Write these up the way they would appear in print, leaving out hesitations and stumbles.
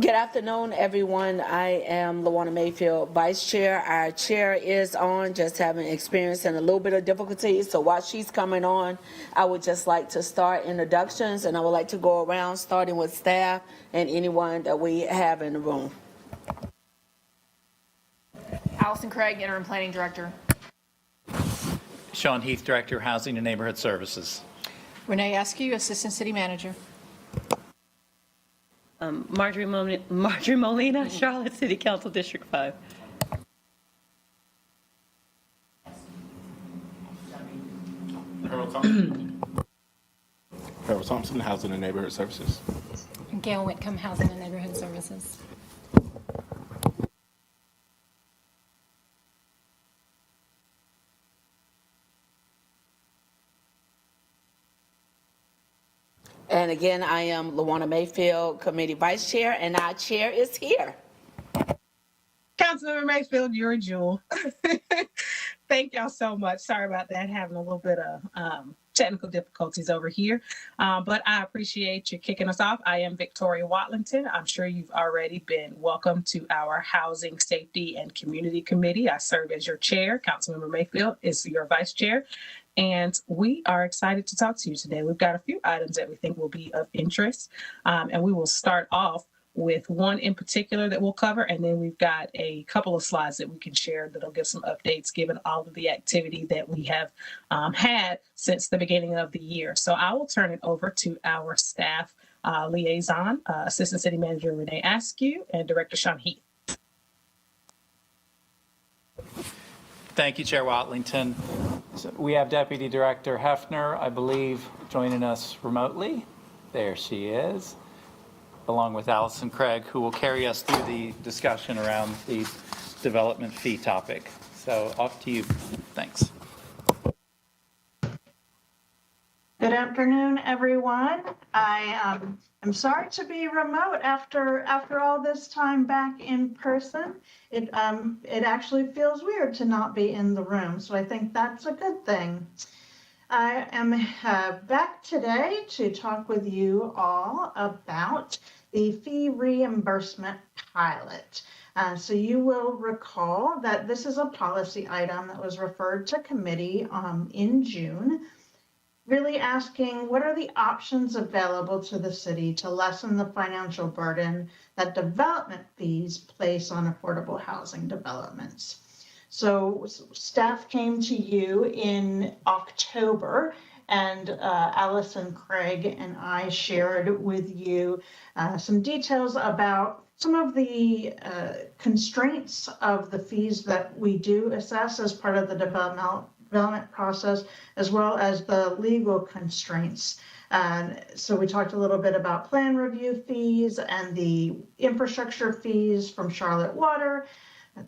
Good afternoon, everyone. I am Lawana Mayfield, Vice Chair. Our chair is on, just having experience and a little bit of difficulty. So while she's coming on, I would just like to start introductions, and I would like to go around starting with staff and anyone that we have in the room. Allison Craig, Interim Planning Director. Sean Heath, Director, Housing and Neighborhood Services. Renee Askew, Assistant City Manager. Marjorie Molina, Charlotte City Council, District 5. Harold Thompson, Housing and Neighborhood Services. Gail Whitcomb, Housing and Neighborhood Services. And again, I am Lawana Mayfield, Committee Vice Chair, and our chair is here. Councilmember Mayfield, you're a jewel. Thank y'all so much. Sorry about that, having a little bit of technical difficulties over here. But I appreciate you kicking us off. I am Victoria Watlington. I'm sure you've already been welcome to our Housing, Safety, and Community Committee. I serve as your chair. Councilmember Mayfield is your vice chair. And we are excited to talk to you today. We've got a few items that we think will be of interest. And we will start off with one in particular that we'll cover. And then we've got a couple of slides that we can share that'll give some updates given all of the activity that we have had since the beginning of the year. So I will turn it over to our staff liaison, Assistant City Manager Renee Askew and Director Sean Heath. Thank you, Chair Watlington. So we have Deputy Director Hefner, I believe, joining us remotely. There she is, along with Allison Craig, who will carry us through the discussion around the development fee topic. So off to you. Thanks. Good afternoon, everyone. I am sorry to be remote after all this time back in person. It actually feels weird to not be in the room, so I think that's a good thing. I am back today to talk with you all about the fee reimbursement pilot. So you will recall that this is a policy item that was referred to committee in June, really asking what are the options available to the city to lessen the financial burden that development fees place on affordable housing developments. So staff came to you in October, and Allison Craig and I shared with you some details about some of the constraints of the fees that we do assess as part of the development process, as well as the legal constraints. So we talked a little bit about plan review fees and the infrastructure fees from Charlotte Water,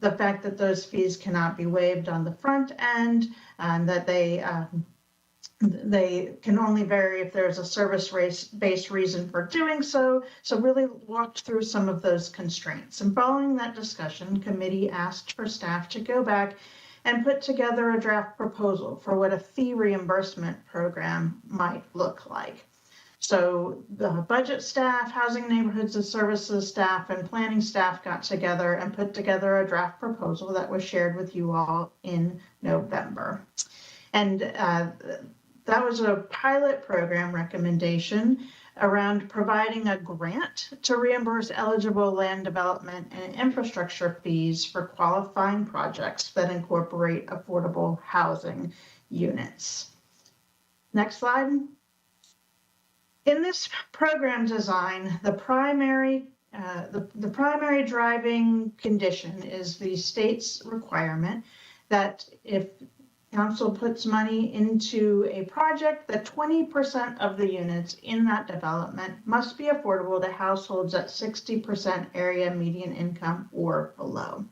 the fact that those fees cannot be waived on the front end, and that they can only vary if there's a service-based reason for doing so. So really walked through some of those constraints. And following that discussion, committee asked for staff to go back and put together a draft proposal for what a fee reimbursement program might look like. So the budget staff, housing neighborhoods and services staff, and planning staff got together and put together a draft proposal that was shared with you all in November. And that was a pilot program recommendation around providing a grant to reimburse eligible land development and infrastructure fees for qualifying projects that incorporate affordable housing units. Next slide. In this program design, the primary driving condition is the state's requirement that if council puts money into a project, that 20% of the units in that development must be affordable to households at 60% area median income or below.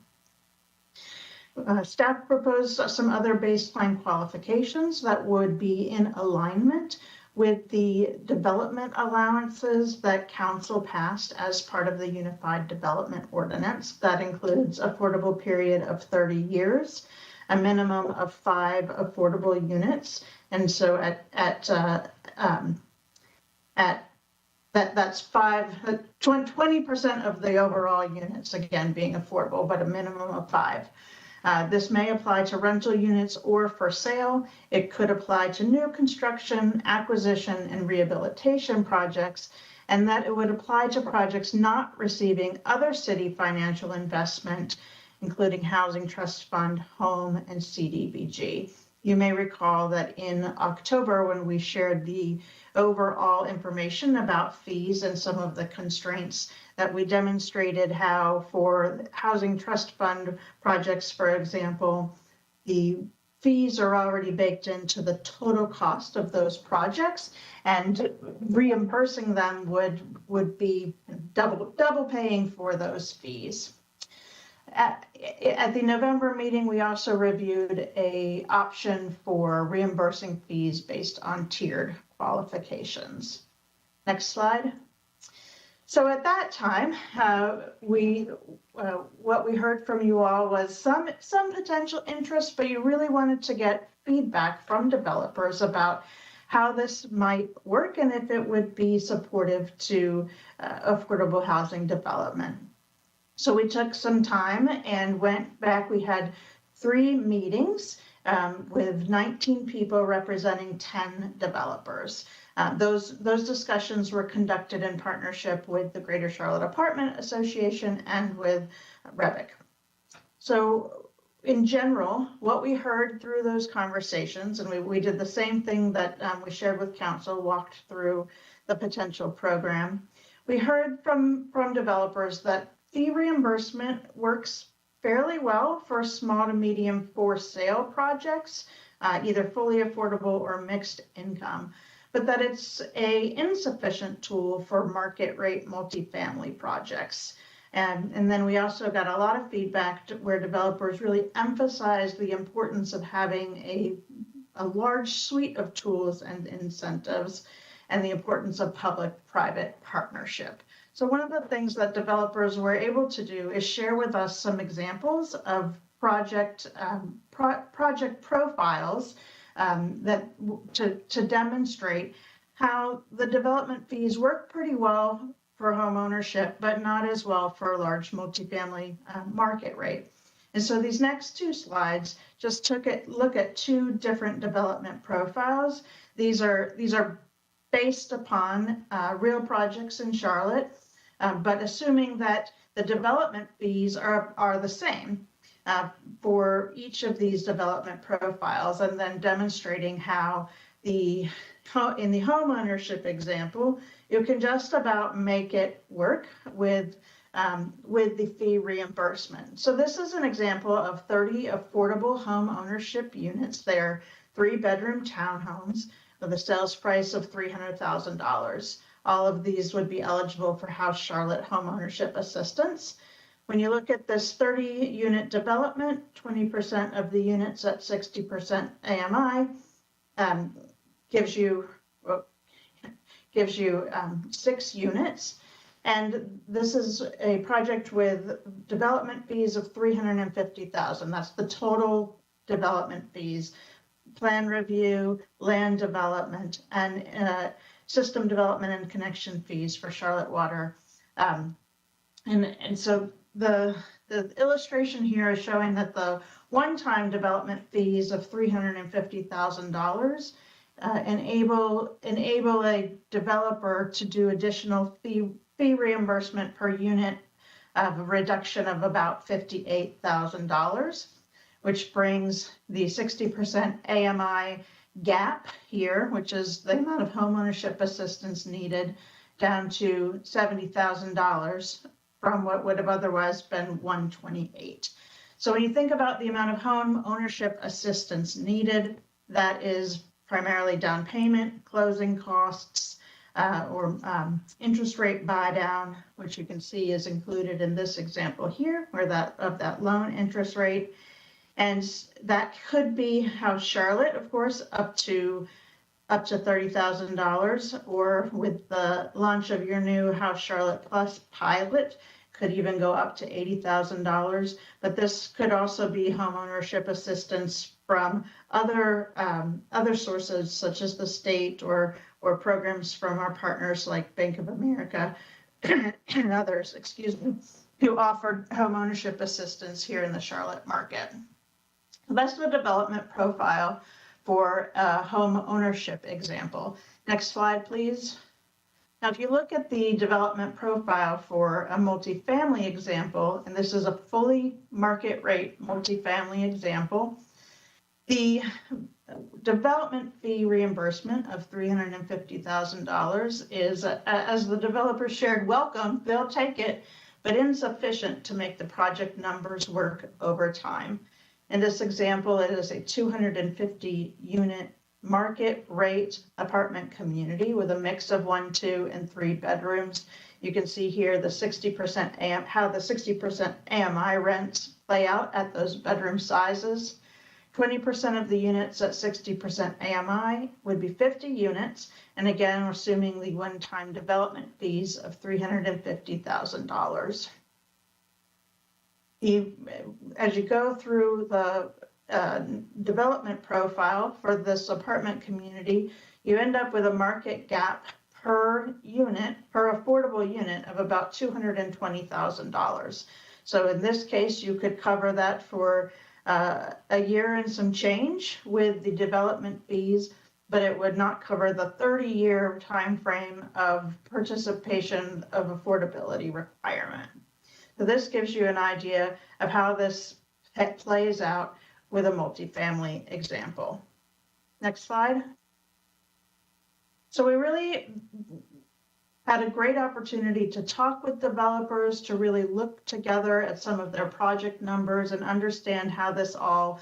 Staff proposed some other baseline qualifications that would be in alignment with the development allowances that council passed as part of the Unified Development Ordinance. That includes affordable period of 30 years, a minimum of 5 affordable units. And so that's 20% of the overall units, again, being affordable, but a minimum of 5. This may apply to rental units or for sale. It could apply to new construction, acquisition, and rehabilitation projects, and that it would apply to projects not receiving other city financial investment, including Housing Trust Fund, Home, and CDBG. You may recall that in October, when we shared the overall information about fees and some of the constraints, that we demonstrated how for Housing Trust Fund projects, for example, the fees are already baked into the total cost of those projects, and reimbursing them would be double paying for those fees. At the November meeting, we also reviewed an option for reimbursing fees based on tiered qualifications. Next slide. So at that time, what we heard from you all was some potential interest, but you really wanted to get feedback from developers about how this might work and if it would be supportive to affordable housing development. So we took some time and went back. We had 3 meetings with 19 people representing 10 developers. Those discussions were conducted in partnership with the Greater Charlotte Apartment Association and with REVIC. So in general, what we heard through those conversations, and we did the same thing that we shared with council, walked through the potential program. We heard from developers that fee reimbursement works fairly well for small to medium for sale projects, either fully affordable or mixed income, but that it's an insufficient tool for market rate multifamily projects. And then we also got a lot of feedback where developers really emphasized the importance of having a large suite of tools and incentives, and the importance of public-private partnership. So one of the things that developers were able to do is share with us some examples of project profiles to demonstrate how the development fees work pretty well for home ownership, but not as well for a large multifamily market rate. And so these next two slides just look at two different development profiles. These are based upon real projects in Charlotte, but assuming that the development fees are the same for each of these development profiles, and then demonstrating how in the home ownership example, you can just about make it work with the fee reimbursement. So this is an example of 30 affordable home ownership units. They're 3-bedroom townhomes with a sales price of $300,000. All of these would be eligible for House Charlotte home ownership assistance. When you look at this 30-unit development, 20% of the units at 60% AMI gives you 6 units. And this is a project with development fees of $350,000. That's the total development fees, plan review, land development, and system development and connection fees for Charlotte Water. And so the illustration here is showing that the one-time development fees of $350,000 enable a developer to do additional fee reimbursement per unit of a reduction of about $58,000, which brings the 60% AMI gap here, which is the amount of homeownership assistance needed, down to $70,000 from what would have otherwise been $128,000. So when you think about the amount of home ownership assistance needed, that is primarily down payment, closing costs, or interest rate buy down, which you can see is included in this example here, where that loan interest rate. And that could be House Charlotte, of course, up to $30,000, or with the launch of your new House Charlotte Plus pilot, could even go up to $80,000. But this could also be homeownership assistance from other sources, such as the state or programs from our partners like Bank of America and others, who offered homeownership assistance here in the Charlotte market. That's the development profile for a home ownership example. Next slide, please. Now, if you look at the development profile for a multifamily example, and this is a fully market rate multifamily example, the development fee reimbursement of $350,000 is, as the developer shared, welcome, they'll take it, but insufficient to make the project numbers work over time. In this example, it is a 250-unit market rate apartment community with a mix of 1, 2, and 3 bedrooms. You can see here the 60% how the 60% AMI rents play out at those bedroom sizes. 20% of the units at 60% AMI would be 50 units. And again, we're assuming the one-time development fees of $350,000. As you go through the development profile for this apartment community, you end up with a market gap per affordable unit of about $220,000. So in this case, you could cover that for a year and some change with the development fees, but it would not cover the 30-year time frame of participation of affordability requirement. So this gives you an idea of how this plays out with a multifamily example. Next slide. So we really had a great opportunity to talk with developers, to really look together at some of their project numbers and understand how this all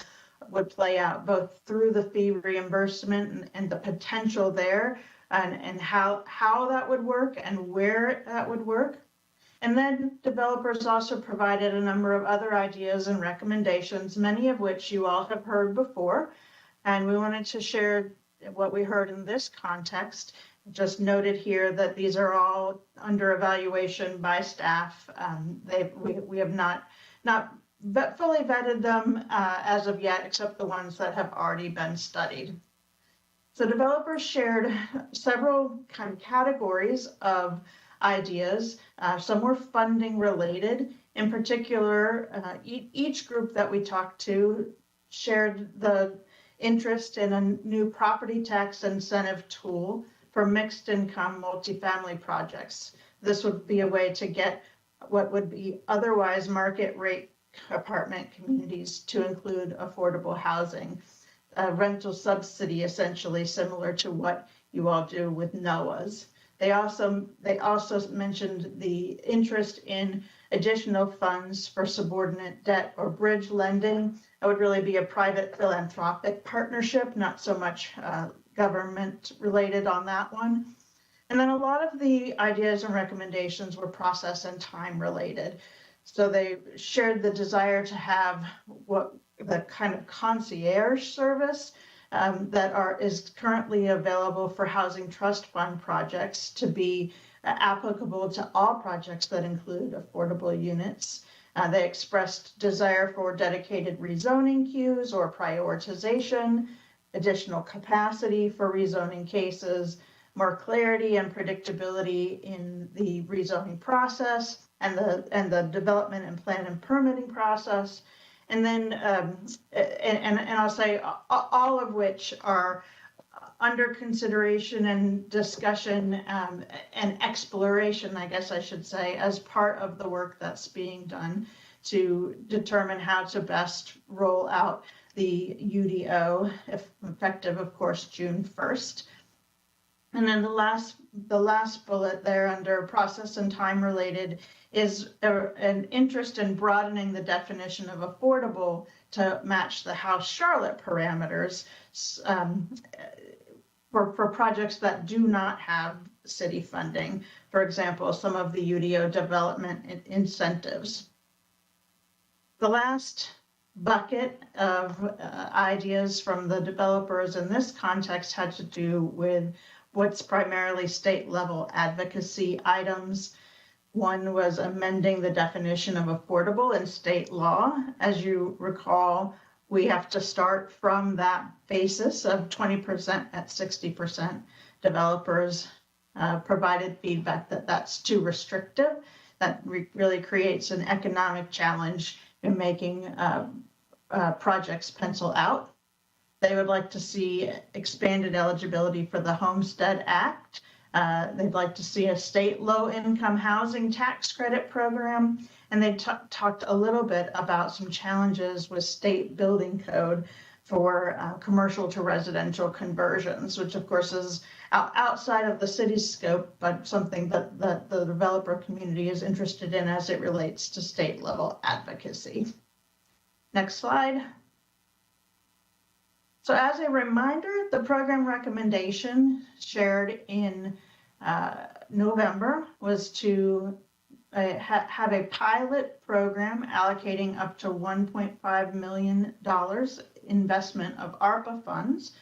would play out, both through the fee reimbursement and the potential there, and how that would work and where that would work. And then developers also provided a number of other ideas and recommendations, many of which you all have heard before. And we wanted to share what we heard in this context. Just noted here that these are all under evaluation by staff. We have not fully vetted them as of yet, except the ones that have already been studied. So developers shared several kind of categories of ideas. Some were funding related. In particular, each group that we talked to shared the interest in a new property tax incentive tool for mixed income multifamily projects. This would be a way to get what would be otherwise market rate apartment communities to include affordable housing, a rental subsidy essentially similar to what you all do with NOAAs. They also mentioned the interest in additional funds for subordinate debt or bridge lending. That would really be a private philanthropic partnership, not so much government related on that one. And then a lot of the ideas and recommendations were process and time related. So they shared the desire to have what the kind of concierge service that is currently available for housing trust fund projects to be applicable to all projects that include affordable units. They expressed desire for dedicated rezoning queues or prioritization, additional capacity for rezoning cases, more clarity and predictability in the rezoning process and the development and plan and permitting process. And then, and I'll say all of which are under consideration and discussion and exploration, I guess I should say, as part of the work that's being done to determine how to best roll out the UDO, effective, of course, June 1st. And then the last bullet there under process and time related is an interest in broadening the definition of affordable to match the House Charlotte parameters for projects that do not have city funding. For example, some of the UDO development incentives. The last bucket of ideas from the developers in this context had to do with what's primarily state level advocacy items. One was amending the definition of affordable in state law. As you recall, we have to start from that basis of 20% at 60%. Developers provided feedback that that's too restrictive. That really creates an economic challenge in making projects pencil out. They would like to see expanded eligibility for the Homestead Act. They'd like to see a state low-income housing tax credit program. And they talked a little bit about some challenges with state building code for commercial to residential conversions, which of course is outside of the city's scope, but something that the developer community is interested in as it relates to state level advocacy. Next slide. So as a reminder, the program recommendation shared in November was to have a pilot program allocating up to $1.5 million investment of ARPA funds,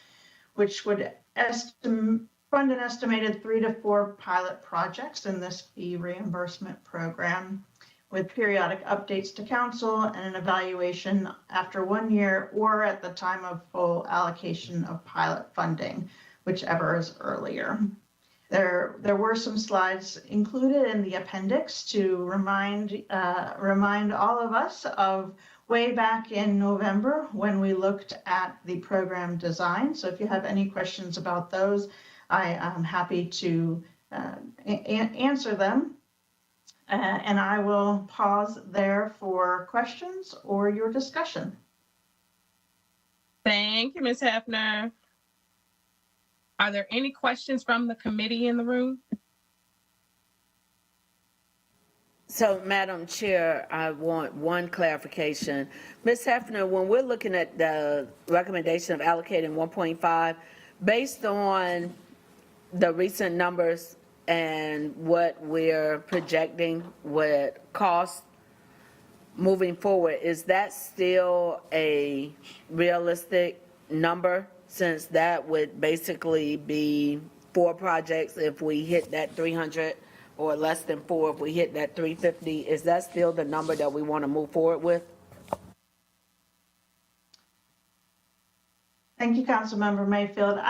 which would fund an estimated 3 to 4 pilot projects in this fee reimbursement program, with periodic updates to council and an evaluation after 1 year or at the time of full allocation of pilot funding, whichever is earlier. There were some slides included in the appendix to remind all of us of way back in November when we looked at the program design. So if you have any questions about those, I am happy to answer them. And I will pause there for questions or your discussion. Thank you, Ms. Hefner. Are there any questions from the committee in the room? So, Madam Chair, I want one clarification. Ms. Hefner, when we're looking at the recommendation of allocating 1.5, based on the recent numbers and what we're projecting with costs moving forward, is that still a realistic number? Since that would basically be 4 projects if we hit that 300, or less than 4 if we hit that 350, is that still the number that we want to move forward with? Thank you, Councilmember Mayfield.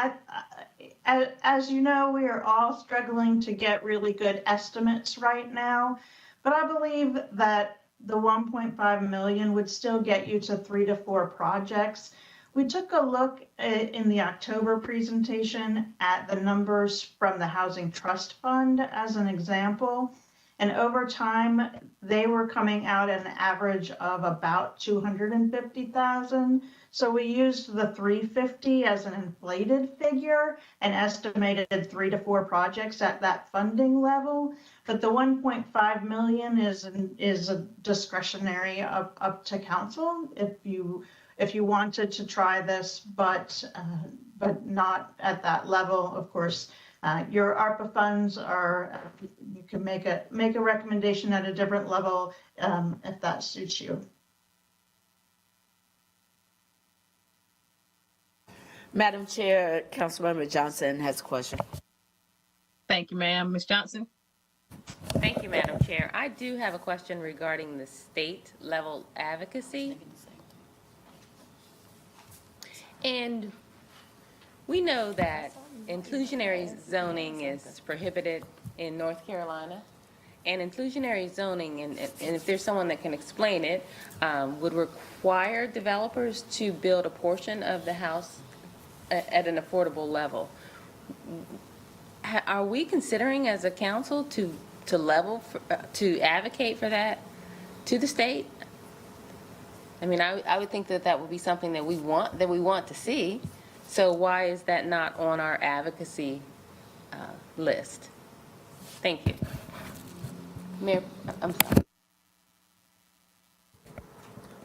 as you know, we are all struggling to get really good estimates right now, but I believe that the 1.5 million would still get you to 3 to 4 projects. We took a look in the October presentation at the numbers from the Housing Trust Fund as an example. And over time, they were coming out at an average of about 250,000. So we used the 350 as an inflated figure and estimated 3 to 4 projects at that funding level. But the 1.5 million is a discretionary up to council if you wanted to try this, but not at that level. Of course, your ARPA funds are, you can make a recommendation at a different level if that suits you. Madam Chair, Councilmember Johnson has a question. Thank you, ma'am. Ms. Johnson? Thank you, Madam Chair. I do have a question regarding the state level advocacy. And we know that inclusionary zoning is prohibited in North Carolina. And inclusionary zoning, and if there's someone that can explain it, would require developers to build a portion of the house at an affordable level. Are we considering as a council to advocate for that to the state? I mean, I would think that would be something that we want to see. So why is that not on our advocacy list? Thank you. Mayor, I'm sorry.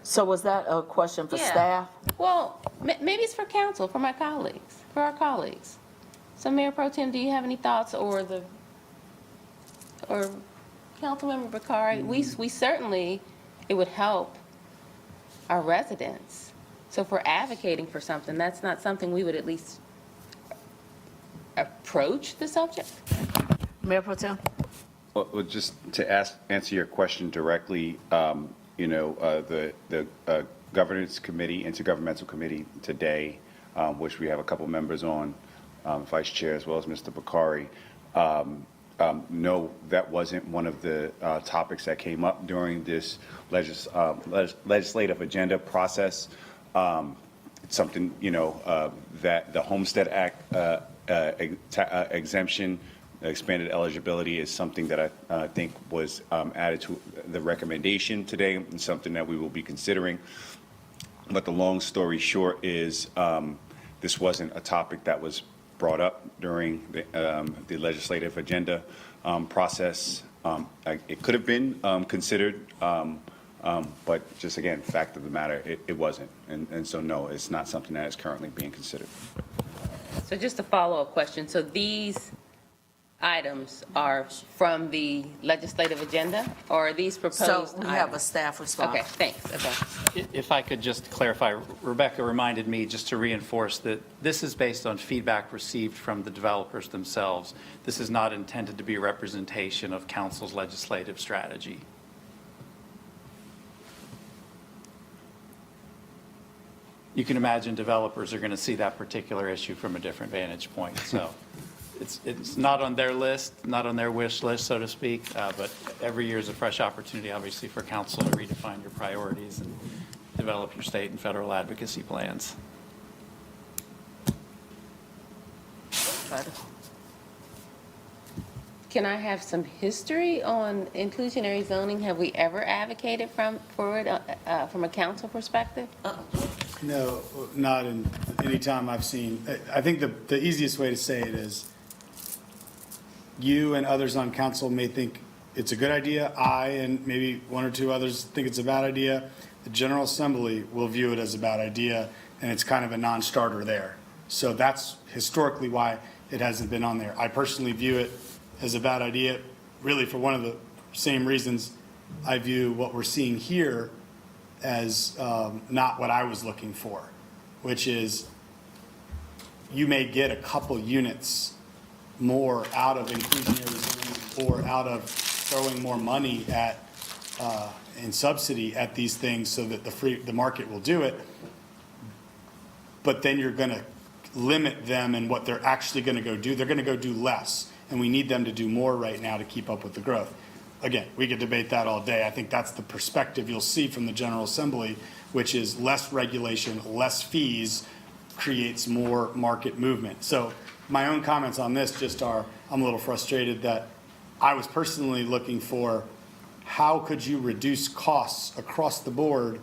So was that a question for Yeah. staff? Well, maybe it's for council, for our colleagues. So Mayor Pro Tem, do you have any thoughts, or Councilmember Bakari? We certainly, it would help our residents. So if we're advocating for something, that's not something we would at least approach the subject? Mayor Pro Tem? Well, just to answer your question directly, the governance committee, intergovernmental committee today, which we have a couple members on, Vice Chair as well as Mr. Bakari. No, that wasn't one of the topics that came up during this legislative agenda process. It's something, that the Homestead Act exemption, expanded eligibility, is something that I think was added to the recommendation today, and something that we will be considering. But the long story short is this wasn't a topic that was brought up during the legislative agenda process. It could have been considered, but just again, fact of the matter, it wasn't. And so no, it's not something that is currently being considered. So just a follow-up question. So these items are from the legislative agenda, or are these proposed So items? we have a staff response. Okay, thanks. Okay. If I could just clarify, Rebecca reminded me just to reinforce that this is based on feedback received from the developers themselves. This is not intended to be a representation of council's legislative strategy. You can imagine developers are going to see that particular issue from a different vantage point. So it's not on their list, not on their wish list, so to speak, but every year is a fresh opportunity, obviously, for council to redefine your priorities and develop your state and federal advocacy plans. Can I have some history on inclusionary zoning? Have we ever advocated for it from a council perspective? No, not in any time I've seen. I think the easiest way to say it is you and others on council may think it's a good idea. I and maybe one or two others think it's a bad idea. The General Assembly will view it as a bad idea, and it's kind of a non-starter there. So that's historically why it hasn't been on there. I personally view it as a bad idea, really for one of the same reasons I view what we're seeing here as not what I was looking for, which is you may get a couple units more out of inclusionary zoning or out of throwing more money at in subsidy at these things so that the market will do it. But then you're going to limit them and what they're actually going to go do. They're going to go do less, and we need them to do more right now to keep up with the growth. Again, we could debate that all day. I think that's the perspective you'll see from the General Assembly, which is less regulation, less fees, creates more market movement. So my own comments on this just are, I'm a little frustrated that I was personally looking for how could you reduce costs across the board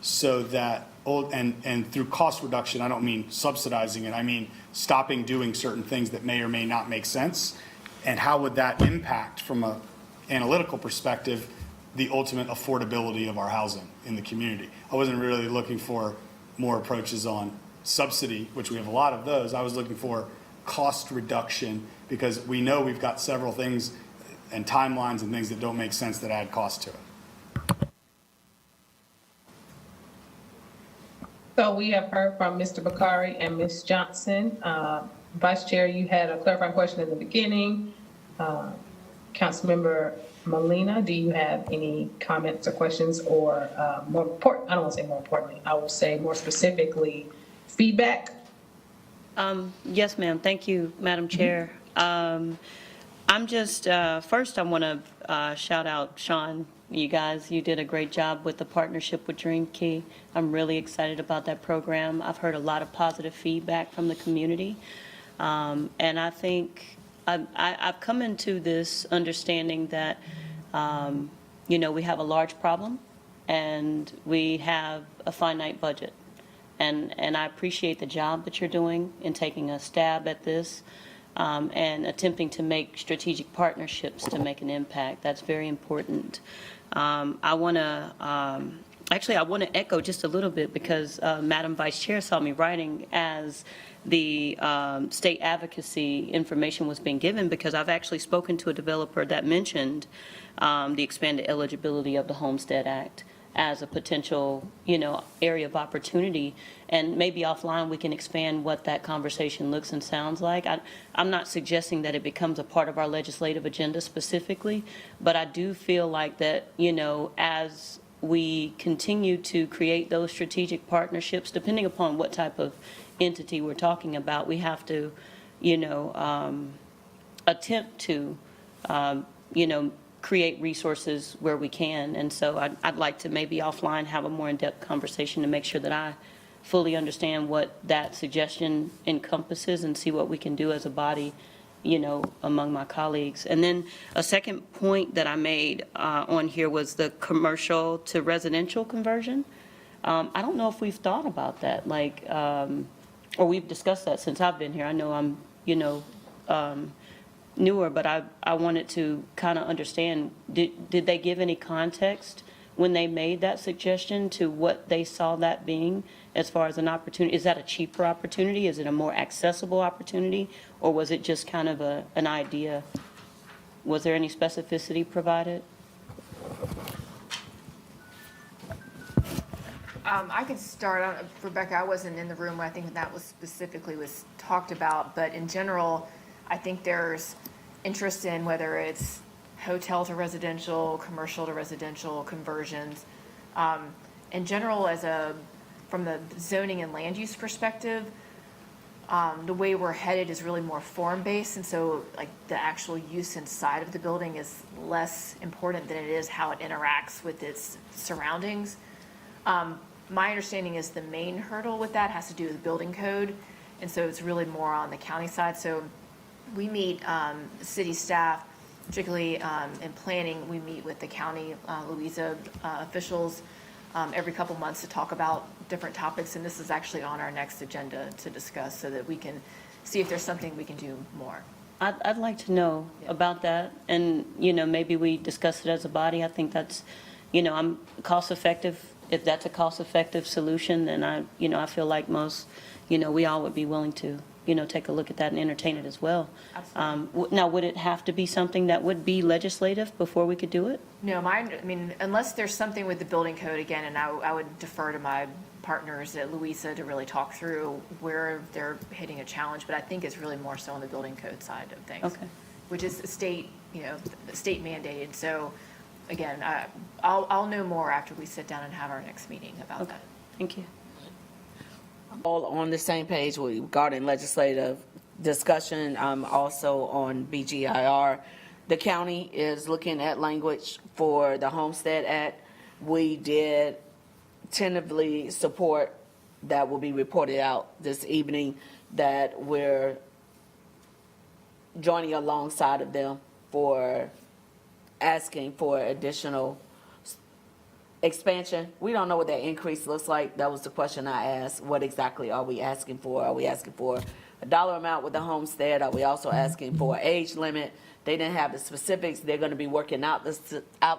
so that, and through cost reduction, I don't mean subsidizing it, I mean stopping doing certain things that may or may not make sense. And how would that impact from a analytical perspective, the ultimate affordability of our housing in the community? I wasn't really looking for more approaches on subsidy, which we have a lot of those. I was looking for cost reduction because we know we've got several things and timelines and things that don't make sense that add cost to it. So we have heard from Mr. Bakari and Ms. Johnson. Vice Chair, you had a clarifying question in the beginning. Councilmember Molina, do you have any comments or questions or more important, I don't want to say more importantly, I will say more specifically, feedback? Yes, ma'am. Thank you, Madam Chair. I'm just, first I want to shout out Sean. You guys, you did a great job with the partnership with Dream Key. I'm really excited about that program. I've heard a lot of positive feedback from the community. And I think I've come into this understanding that, we have a large problem and we have a finite budget. And I appreciate the job that you're doing in taking a stab at this and attempting to make strategic partnerships to make an impact. That's very important. I want to echo just a little bit because Madam Vice Chair saw me writing as the state advocacy information was being given, because I've actually spoken to a developer that mentioned the expanded eligibility of the Homestead Act as a potential, area of opportunity. And maybe offline we can expand what that conversation looks and sounds like. I'm not suggesting that it becomes a part of our legislative agenda specifically, but I do feel like that, as we continue to create those strategic partnerships, depending upon what type of entity we're talking about, we have to, attempt to, create resources where we can. And so I'd like to maybe offline have a more in-depth conversation to make sure that I fully understand what that suggestion encompasses and see what we can do as a body, among my colleagues. And then a second point that I made on here was the commercial to residential conversion. I don't know if we've thought about that, or we've discussed that since I've been here. I know I'm, newer, but I wanted to kind of understand, did they give any context when they made that suggestion to what they saw that being as far as an opportunity? Is that a cheaper opportunity? Is it a more accessible opportunity? Or was it just kind of an idea? Was there any specificity provided? I could start, Rebecca, I wasn't in the room when I think that was specifically was talked about, but in general, I think there's interest in whether it's hotel to residential, commercial to residential conversions. In general, from the zoning and land use perspective, the way we're headed is really more form-based, and so like the actual use inside of the building is less important than it is how it interacts with its surroundings. My understanding is the main hurdle with that has to do with building code, and so it's really more on the county side. So we meet city staff, particularly in planning. We meet with the county Louisa officials every couple months to talk about different topics, and this is actually on our next agenda to discuss so that we can see if there's something we can do more. I'd like to know about that, and maybe we discuss it as a body. I think that's, I'm cost effective. If that's a cost effective solution, then I feel like most, we all would be willing to, take a look at that and entertain it as well. Absolutely. Now, would it have to be something that would be legislative before we could do it? No, unless there's something with the building code again, and I would defer to my partners at Louisa to really talk through where they're hitting a challenge, but I think it's really more so on the building code side of things. Okay. Which is state mandated. So again, I'll know more after we sit down and have our next meeting about Okay. that. Thank you. All on the same page regarding legislative discussion, also on BGIR. The county is looking at language for the Homestead Act. We did tentatively support, that will be reported out this evening, that we're joining alongside of them for asking for additional expansion. We don't know what that increase looks like. That was the question I asked. What exactly are we asking for? Are we asking for a dollar amount with the homestead? Are we also asking for age limit? They didn't have the specifics. They're going to be working out the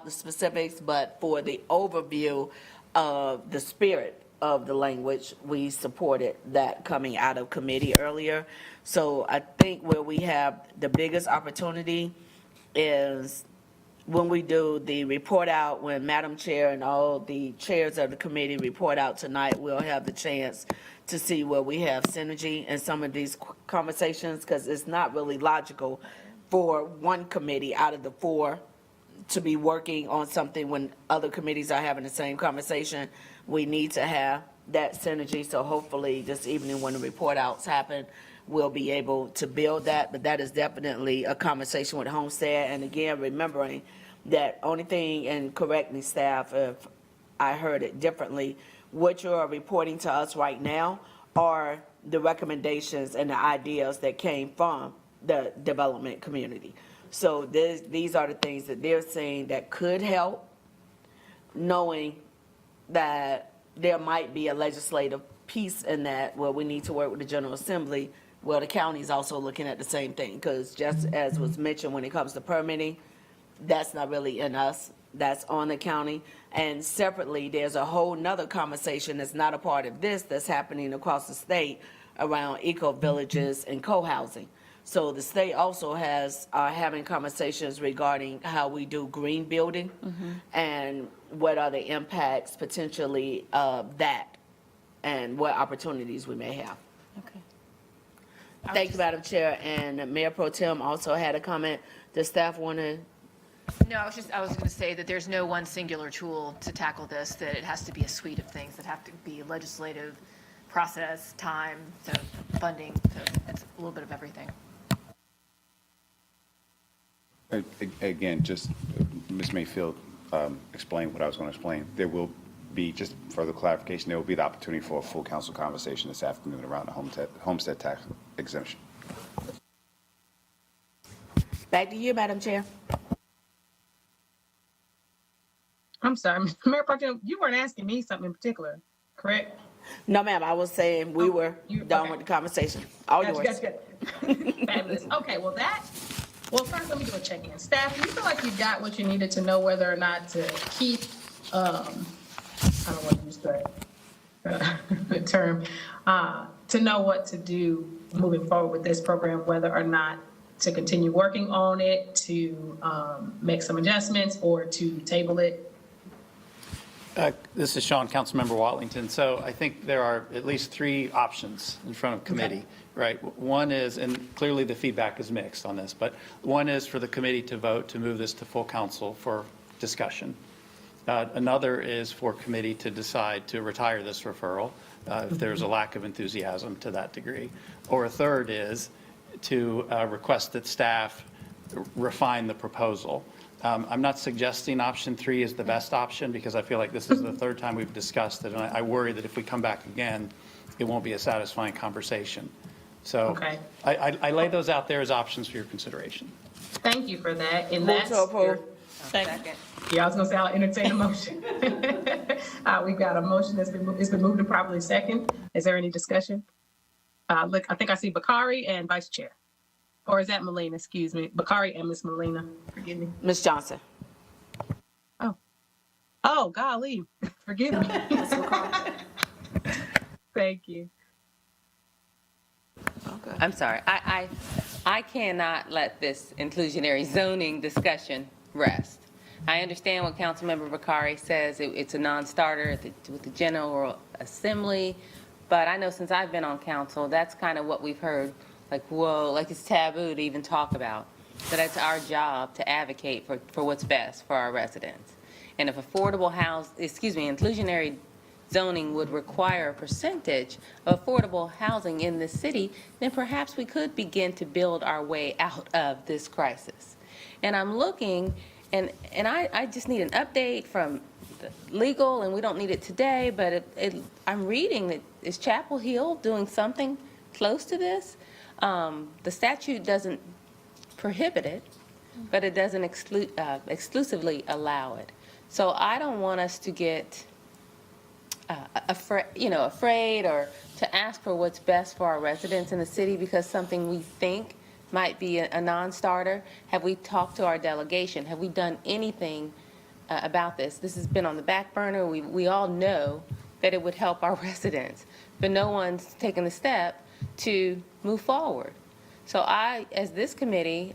specifics, but for the overview of the spirit of the language, we supported that coming out of committee earlier. So I think where we have the biggest opportunity is when we do the report out, when Madam Chair and all the chairs of the committee report out tonight, we'll have the chance to see where we have synergy in some of these conversations, because it's not really logical for one committee out of the four to be working on something when other committees are having the same conversation. We need to have that synergy, so hopefully this evening when the report outs happen, we'll be able to build that, but that is definitely a conversation with Homestead. And again, remembering that only thing, and correct me staff if I heard it differently, what you are reporting to us right now are the recommendations and the ideas that came from the development community. So these are the things that they're saying that could help, knowing that there might be a legislative piece in that where we need to work with the General Assembly. Well, the county is also looking at the same thing, because just as was mentioned when it comes to permitting, that's not really in us, that's on the county. And separately, there's a whole nother conversation that's not a part of this that's happening across the state around eco-villages and co-housing. So the state also are having conversations regarding how we do green building and what are the impacts potentially of that and what opportunities we may have. Okay. Thank you, Madam Chair. And Mayor Pro Tem also had a comment. Does staff want to? No, I was going to say that there's no one singular tool to tackle this, that it has to be a suite of things that have to be legislative process, time, so funding, so it's a little bit of everything. Again, just Ms. Mayfield explained what I was going to explain. There will be, just further clarification, there will be the opportunity for a full council conversation this afternoon around the homestead tax exemption. Back to you, Madam Chair. I'm sorry, Mayor Pro Tem, you weren't asking me something in particular, correct? No, ma'am, I was saying we were done okay. with the conversation. All Gotcha, yours. gotcha. Fabulous. Okay, well, first let me do a check-in. Staff, do you feel like you got what you needed to know whether or not to keep, I don't want to use the term, to know what to do moving forward with this program, whether or not to continue working on it, to make some adjustments, or to table it? This is Sean, Councilmember Watlington. So I think there are at least three options in front of committee, right? One is, and clearly the feedback is mixed on this, but one is for the committee to vote to move this to full council for discussion. Another is for committee to decide to retire this referral if there's a lack of enthusiasm to that degree. Or a third is to request that staff refine the proposal. I'm not suggesting option 3 is the best option, because I feel like this is the third time we've discussed it, and I worry that if we come back again, it won't be a satisfying conversation. So Okay. I lay those out there as options for your consideration. Thank you for that. And Move that's to approve. Second. Yeah, I was gonna say I'll entertain a motion. We've got a motion that's it's been moved and properly second. Is there any discussion? Look, I think I see Bakari and Vice Chair. Or is that Melina? Excuse me. Bakari and Miss Melina. Forgive me. Ms. Johnson. Oh, golly. Forgive me. Thank you. Okay. I'm sorry. I cannot let this inclusionary zoning discussion rest. I understand what Councilmember Bakari says. It's a non-starter with the General Assembly, but I know since I've been on council, that's kind of what we've heard. Like, whoa, like it's taboo to even talk about. But it's our job to advocate for what's best for our residents. And if inclusionary zoning would require a percentage of affordable housing in this city, then perhaps we could begin to build our way out of this crisis. And I'm looking, and I just need an update from the legal, and we don't need it today, but I'm reading that is Chapel Hill doing something close to this? The statute doesn't prohibit it, but it doesn't exclusively allow it. So I don't want us to get afraid or to ask for what's best for our residents in the city because something we think might be a non-starter. Have we talked to our delegation? Have we done anything about this? This has been on the back burner. We all know that it would help our residents, but no one's taken the step to move forward. So as this committee,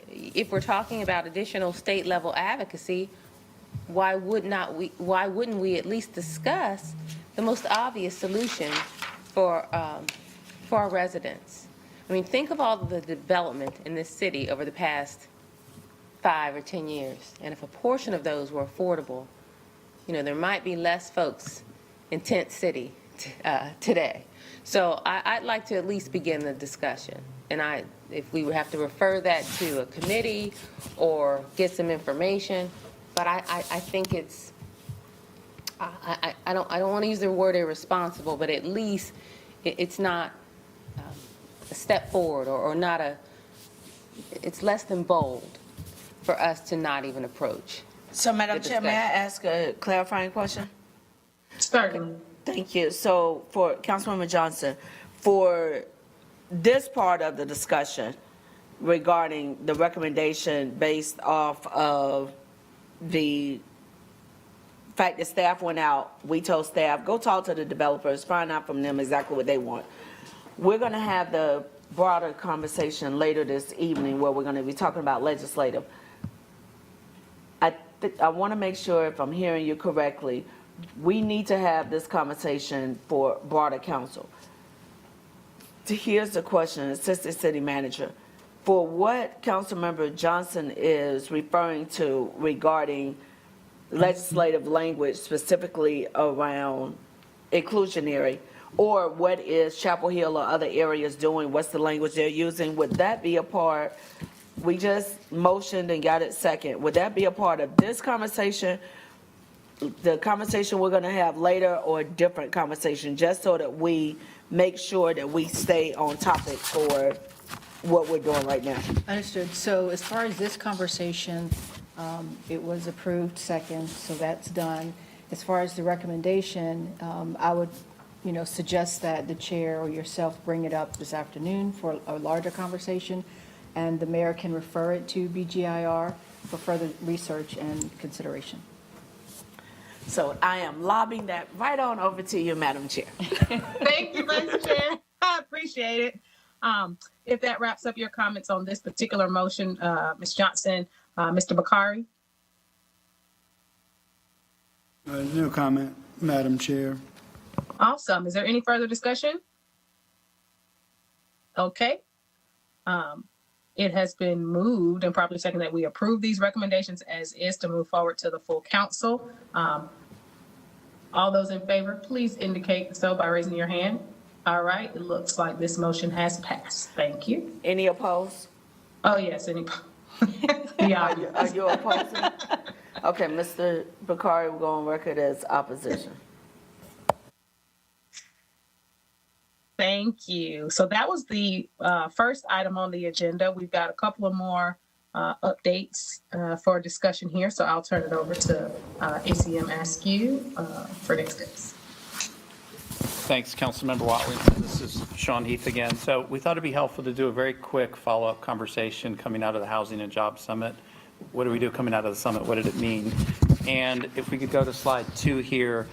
if we're talking about additional state level advocacy, why wouldn't we at least discuss the most obvious solution for our residents? I mean, think of all the development in this city over the past 5 or 10 years, and if a portion of those were affordable, there might be less folks in Tent City today. So I'd like to at least begin the discussion. And if we would have to refer that to a committee or get some information, but I think I don't want to use the word irresponsible, but at least it's not a step forward or not it's less than bold for us to not even approach. So, Madam the Chair, may I discussion. ask a clarifying question? Certainly. Thank you. So for Councilwoman Johnson, for this part of the discussion regarding the recommendation based off of the fact that staff went out, we told staff, go talk to the developers, find out from them exactly what they want. We're going to have the broader conversation later this evening where we're going to be talking about legislative. I want to make sure if I'm hearing you correctly, we need to have this conversation for broader council. Here's the question, Assistant City Manager. For what Councilmember Johnson is referring to regarding legislative language specifically around inclusionary, or what is Chapel Hill or other areas doing, what's the language they're using, would that be a part, we just motioned and got it second, would that be a part of this conversation, the conversation we're gonna have later, or a different conversation, just so that we make sure that we stay on topic for what we're doing right now? Understood. So as far as this conversation, it was approved second, so that's done. As far as the recommendation, I would, suggest that the chair or yourself bring it up this afternoon for a larger conversation, and the mayor can refer it to BGIR for further research and consideration. So I am lobbing that right on over to you, Madam Chair. Thank you, Vice Chair. I appreciate it. If that wraps up your comments on this particular motion, Ms. Johnson, Mr. Bakari? No comment, Madam Chair. Awesome. Is there any further discussion? Okay. It has been moved and properly seconded that we approve these recommendations as is to move forward to the full council. All those in favor, please indicate so by raising your hand. All right, it looks like this motion has passed. Thank you. Any opposed? Oh, yes, yeah. Are you opposing? Okay, Mr. Bakari will go on record as opposition. Thank you. So that was the first item on the agenda. We've got a couple of more updates for discussion here. So I'll turn it over to ACM Askew for next steps. Thanks, Councilmember Watley. This is Sean Heath again. So we thought it'd be helpful to do a very quick follow-up conversation coming out of the Housing and Jobs Summit. What do we do coming out of the summit? What did it mean? And if we could go to slide 2 here.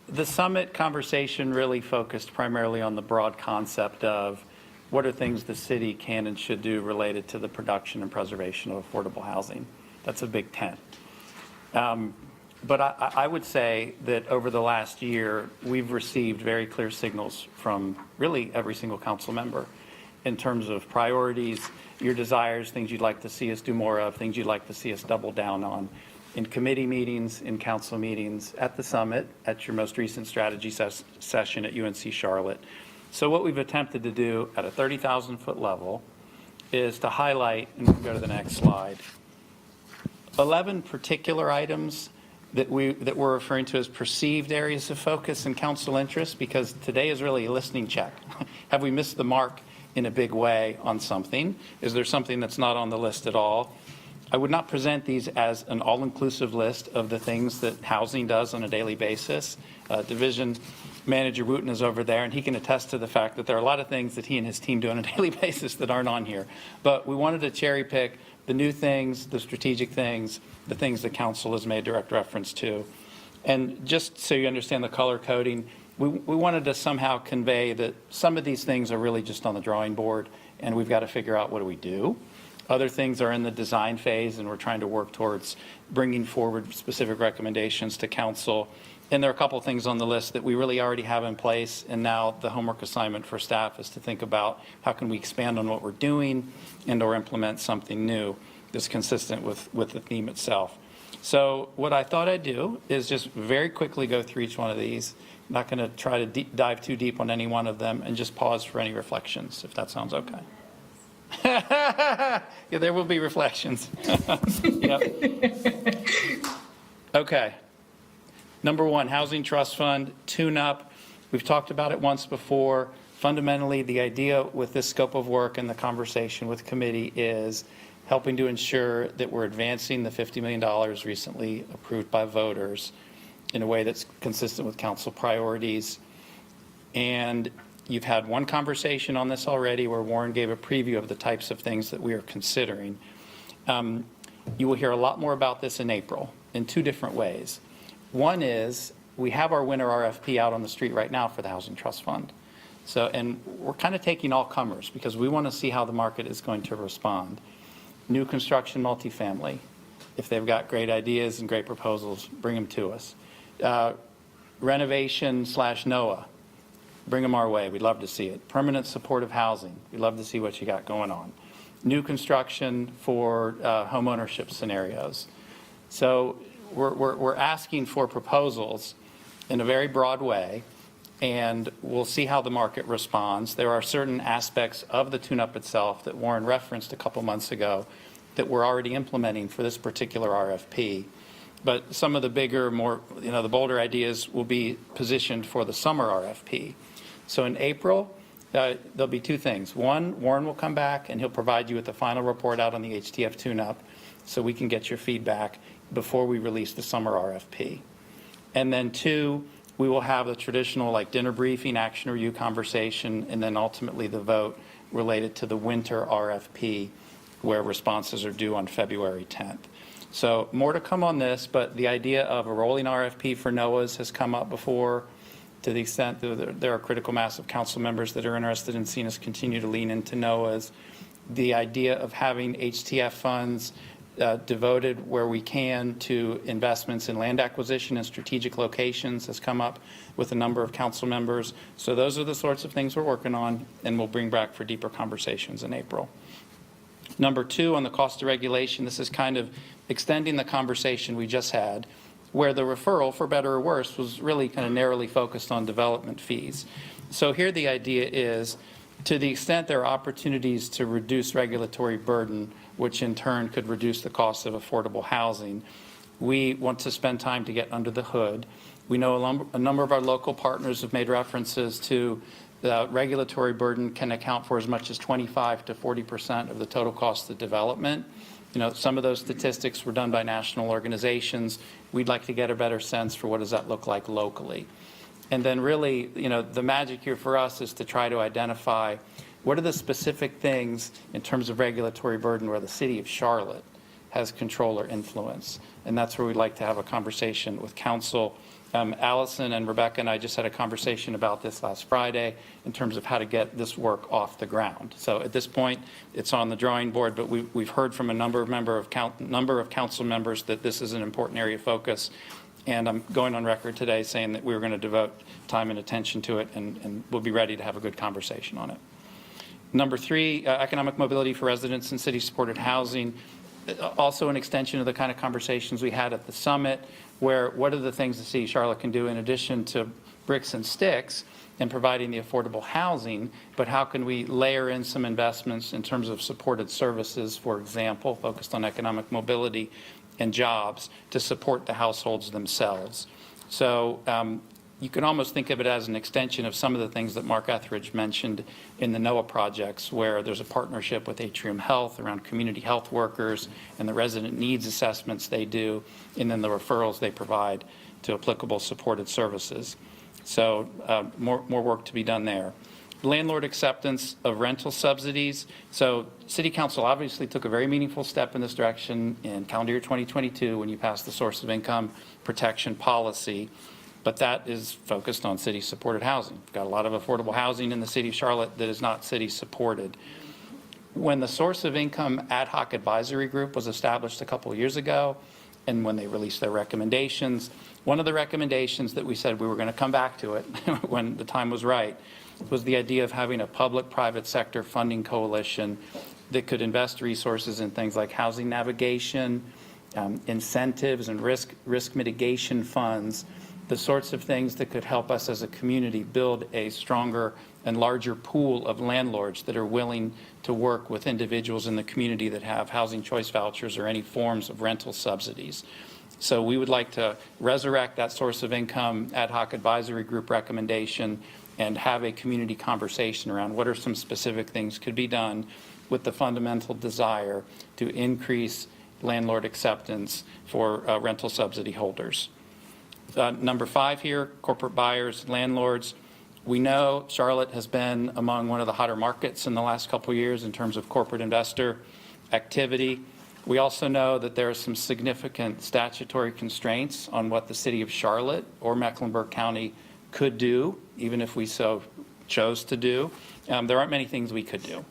The summit conversation really focused primarily on the broad concept of what are things the city can and should do related to the production and preservation of affordable housing. That's a big tent. But I would say that over the last year, we've received very clear signals from really every single council member in terms of priorities, your desires, things you'd like to see us do more of, things you'd like to see us double down on. in committee meetings, in council meetings, at the summit, at your most recent strategy session at UNC Charlotte. So what we've attempted to do at a 30,000-foot level is to highlight, and we can go to the next slide, 11 particular items that we're referring to as perceived areas of focus and council interest, because today is really a listening check. Have we missed the mark in a big way on something? Is there something that's not on the list at all? I would not present these as an all-inclusive list of the things that housing does on a daily basis. Division Manager Wooten is over there, and he can attest to the fact that there are a lot of things that he and his team do on a daily basis that aren't on here. But we wanted to cherry pick the new things, the strategic things, the things that council has made direct reference to. And just so you understand the color coding, we wanted to somehow convey that some of these things are really just on the drawing board, and we've got to figure out what do we do. Other things are in the design phase, and we're trying to work towards bringing forward specific recommendations to council. And there are a couple of things on the list that we really already have in place, and now the homework assignment for staff is to think about how can we expand on what we're doing and or implement something new that's consistent with the theme itself. So what I thought I'd do is just very quickly go through each one of these. I'm not going to try to dive too deep on any one of them, and just pause for any reflections, if that sounds okay. Yeah, there will be reflections. Yep. Okay. Number one, Housing Trust Fund, tune-up. We've talked about it once before. Fundamentally, the idea with this scope of work and the conversation with committee is helping to ensure that we're advancing the $50 million recently approved by voters in a way that's consistent with council priorities. And you've had one conversation on this already where Warren gave a preview of the types of things that we are considering. You will hear a lot more about this in April in two different ways. One is we have our winter RFP out on the street right now for the Housing Trust Fund. So, and we're kind of taking all comers because we want to see how the market is going to respond. New construction multifamily, if they've got great ideas and great proposals, bring them to us. Renovation / NOAA, bring them our way. We'd love to see it. Permanent supportive housing, we'd love to see what you got going on. New construction for home ownership scenarios. So we're asking for proposals in a very broad way, and we'll see how the market responds. There are certain aspects of the tune-up itself that Warren referenced a couple months ago that we're already implementing for this particular RFP. But some of the bigger, more, the bolder ideas will be positioned for the summer RFP. So in April, there'll be two things. One, Warren will come back and he'll provide you with the final report out on the HTF tune-up so we can get your feedback before we release the summer RFP. And then two, we will have the traditional like dinner briefing, action review conversation, and then ultimately the vote related to the winter RFP where responses are due on February 10th. So more to come on this, but the idea of a rolling RFP for NOAAs has come up before, to the extent that there are critical mass of council members that are interested in seeing us continue to lean into NOAAs. The idea of having HTF funds devoted where we can to investments in land acquisition and strategic locations has come up with a number of council members. So those are the sorts of things we're working on, and we'll bring back for deeper conversations in April. Number two, on the cost of regulation, this is kind of extending the conversation we just had, where the referral, for better or worse, was really kind of narrowly focused on development fees. So here the idea is, to the extent there are opportunities to reduce regulatory burden, which in turn could reduce the cost of affordable housing, we want to spend time to get under the hood. We know a number of our local partners have made references to the regulatory burden can account for as much as 25 to 40% of the total cost of development. Some of those statistics were done by national organizations. We'd like to get a better sense for what does that look like locally. And then really, the magic here for us is to try to identify what are the specific things in terms of regulatory burden where the city of Charlotte has control or influence. And that's where we'd like to have a conversation with council. Allison and Rebecca and I just had a conversation about this last Friday in terms of how to get this work off the ground. So at this point, it's on the drawing board, but we've heard from a number of council members that this is an important area of focus. And I'm going on record today saying that we're going to devote time and attention to it, and we'll be ready to have a good conversation on it. Number three, economic mobility for residents in city-supported housing. also an extension of the kind of conversations we had at the summit, where what are the things the city of Charlotte can do in addition to bricks and sticks and providing the affordable housing, but how can we layer in some investments in terms of supported services, for example, focused on economic mobility and jobs to support the households themselves. So you can almost think of it as an extension of some of the things that Mark Etheridge mentioned in the NOAA projects, where there's a partnership with Atrium Health around community health workers and the resident needs assessments they do, and then the referrals they provide to applicable supported services. So more work to be done there. Landlord acceptance of rental subsidies. So City Council obviously took a very meaningful step in this direction in calendar year 2022 when you passed the source of income protection policy, but that is focused on city-supported housing. We've got a lot of affordable housing in the city of Charlotte that is not city-supported. When the source of income ad hoc advisory group was established a couple of years ago, and when they released their recommendations, one of the recommendations that we said we were going to come back to it when the time was right was the idea of having a public-private sector funding coalition that could invest resources in things like housing navigation, incentives and risk mitigation funds, the sorts of things that could help us as a community build a stronger and larger pool of landlords that are willing to work with individuals in the community that have housing choice vouchers or any forms of rental subsidies. So we would like to resurrect that source of income ad hoc advisory group recommendation and have a community conversation around what are some specific things could be done with the fundamental desire to increase landlord acceptance for rental subsidy holders. Number 5 here, corporate buyers, landlords. We know Charlotte has been among one of the hotter markets in the last couple of years in terms of corporate investor activity. We also know that there are some significant statutory constraints on what the city of Charlotte or Mecklenburg County could do, even if we so chose to do. There aren't many things we could do.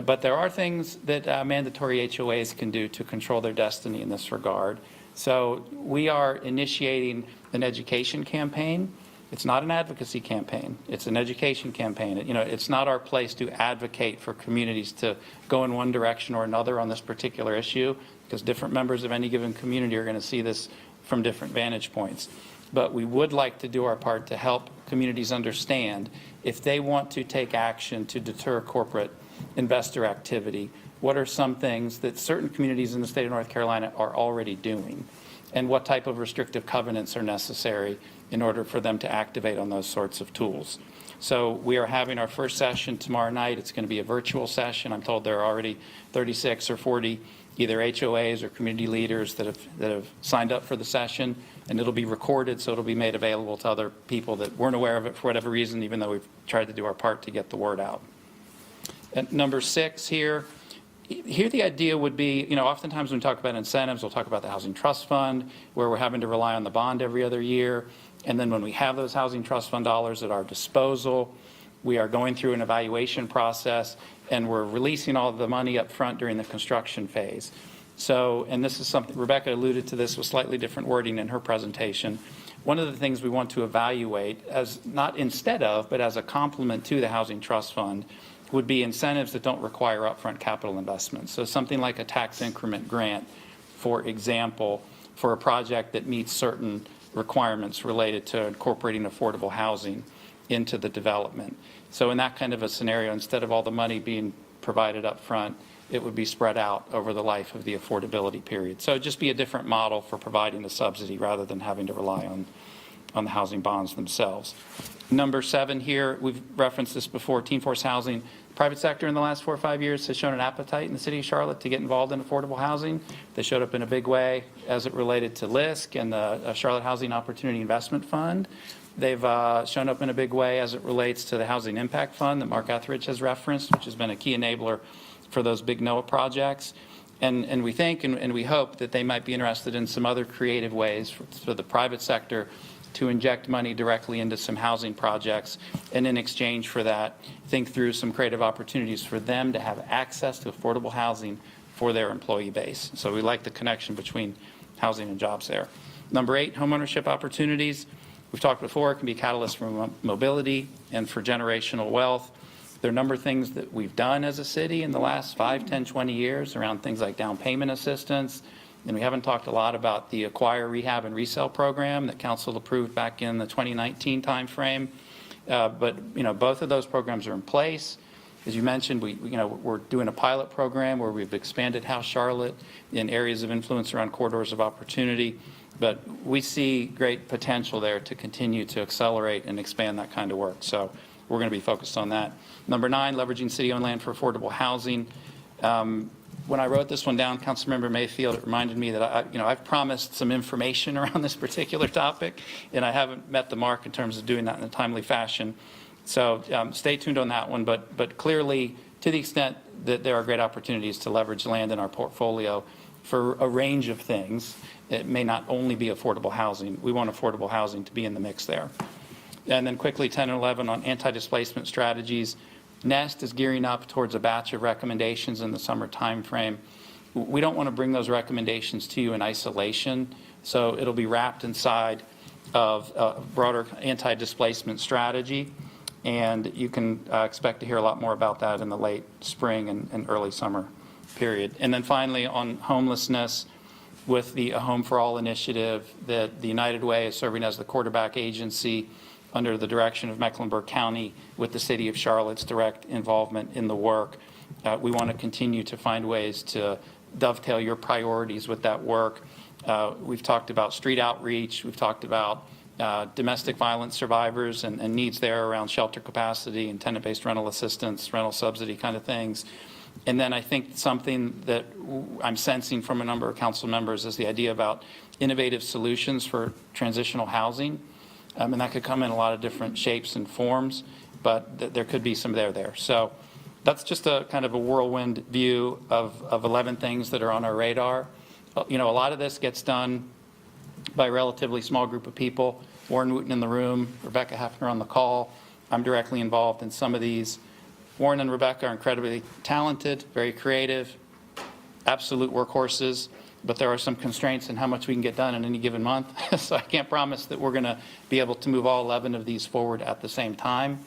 But there are things that mandatory HOAs can do to control their destiny in this regard. So we are initiating an education campaign. It's not an advocacy campaign. It's an education campaign. It's not our place to advocate for communities to go in one direction or another on this particular issue, because different members of any given community are going to see this from different vantage points. But we would like to do our part to help communities understand if they want to take action to deter corporate investor activity, what are some things that certain communities in the state of North Carolina are already doing, and what type of restrictive covenants are necessary in order for them to activate on those sorts of tools. So we are having our first session tomorrow night. It's going to be a virtual session. I'm told there are already 36 or 40 either HOAs or community leaders that have signed up for the session, and it'll be recorded, so it'll be made available to other people that weren't aware of it for whatever reason, even though we've tried to do our part to get the word out. And number 6 here the idea would be, oftentimes when we talk about incentives, we'll talk about the Housing Trust Fund, where we're having to rely on the bond every other year. And then when we have those Housing Trust Fund dollars at our disposal, we are going through an evaluation process, and we're releasing all of the money up front during the construction phase. So, and this is something, Rebecca alluded to this with slightly different wording in her presentation. One of the things we want to evaluate as not instead of, but as a complement to the Housing Trust Fund would be incentives that don't require upfront capital investments. So something like a tax increment grant, for example, for a project that meets certain requirements related to incorporating affordable housing into the development. So in that kind of a scenario, instead of all the money being provided up front, it would be spread out over the life of the affordability period. So it'd just be a different model for providing the subsidy rather than having to rely on the housing bonds themselves. Number 7 here, we've referenced this before, Team Force Housing. Private sector in the last 4 or 5 years has shown an appetite in the city of Charlotte to get involved in affordable housing. They showed up in a big way as it related to LISC and the Charlotte Housing Opportunity Investment Fund. They've shown up in a big way as it relates to the Housing Impact Fund that Mark Etheridge has referenced, which has been a key enabler for those big NOAA projects. And we think and we hope that they might be interested in some other creative ways for the private sector to inject money directly into some housing projects, and in exchange for that, think through some creative opportunities for them to have access to affordable housing for their employee base. So we like the connection between housing and jobs there. Number 8, homeownership opportunities. We've talked before, it can be a catalyst for mobility and for generational wealth. There are a number of things that we've done as a city in the last 5, 10, 20 years around things like down payment assistance. And we haven't talked a lot about the acquire, rehab, and resale program that council approved back in the 2019 timeframe. But, both of those programs are in place. As you mentioned, we're doing a pilot program where we've expanded House Charlotte in areas of influence around corridors of opportunity. But we see great potential there to continue to accelerate and expand that kind of work. So we're going to be focused on that. Number 9, leveraging city-owned land for affordable housing. When I wrote this one down, Councilmember Mayfield, it reminded me that I've promised some information around this particular topic, and I haven't met the mark in terms of doing that in a timely fashion. So stay tuned on that one. But clearly, to the extent that there are great opportunities to leverage land in our portfolio for a range of things, it may not only be affordable housing. We want affordable housing to be in the mix there. And then quickly, 10 and 11 on anti-displacement strategies. NEST is gearing up towards a batch of recommendations in the summer timeframe. We don't want to bring those recommendations to you in isolation, so it'll be wrapped inside of a broader anti-displacement strategy, and you can expect to hear a lot more about that in the late spring and early summer period. And then finally, on homelessness, with the A Home for All initiative that the United Way is serving as the quarterback agency under the direction of Mecklenburg County with the City of Charlotte's direct involvement in the work. We want to continue to find ways to dovetail your priorities with that work. We've talked about street outreach. We've talked about domestic violence survivors and needs there around shelter capacity and tenant-based rental assistance, rental subsidy kind of things. And then I think something that I'm sensing from a number of council members is the idea about innovative solutions for transitional housing. And that could come in a lot of different shapes and forms, but there could be some there. So that's just a kind of a whirlwind view of 11 things that are on our radar. A lot of this gets done by a relatively small group of people. Warren Wooten in the room, Rebecca Heffner on the call. I'm directly involved in some of these. Warren and Rebecca are incredibly talented, very creative, absolute workhorses, but there are some constraints in how much we can get done in any given month. So I can't promise that we're going to be able to move all 11 of these forward at the same time.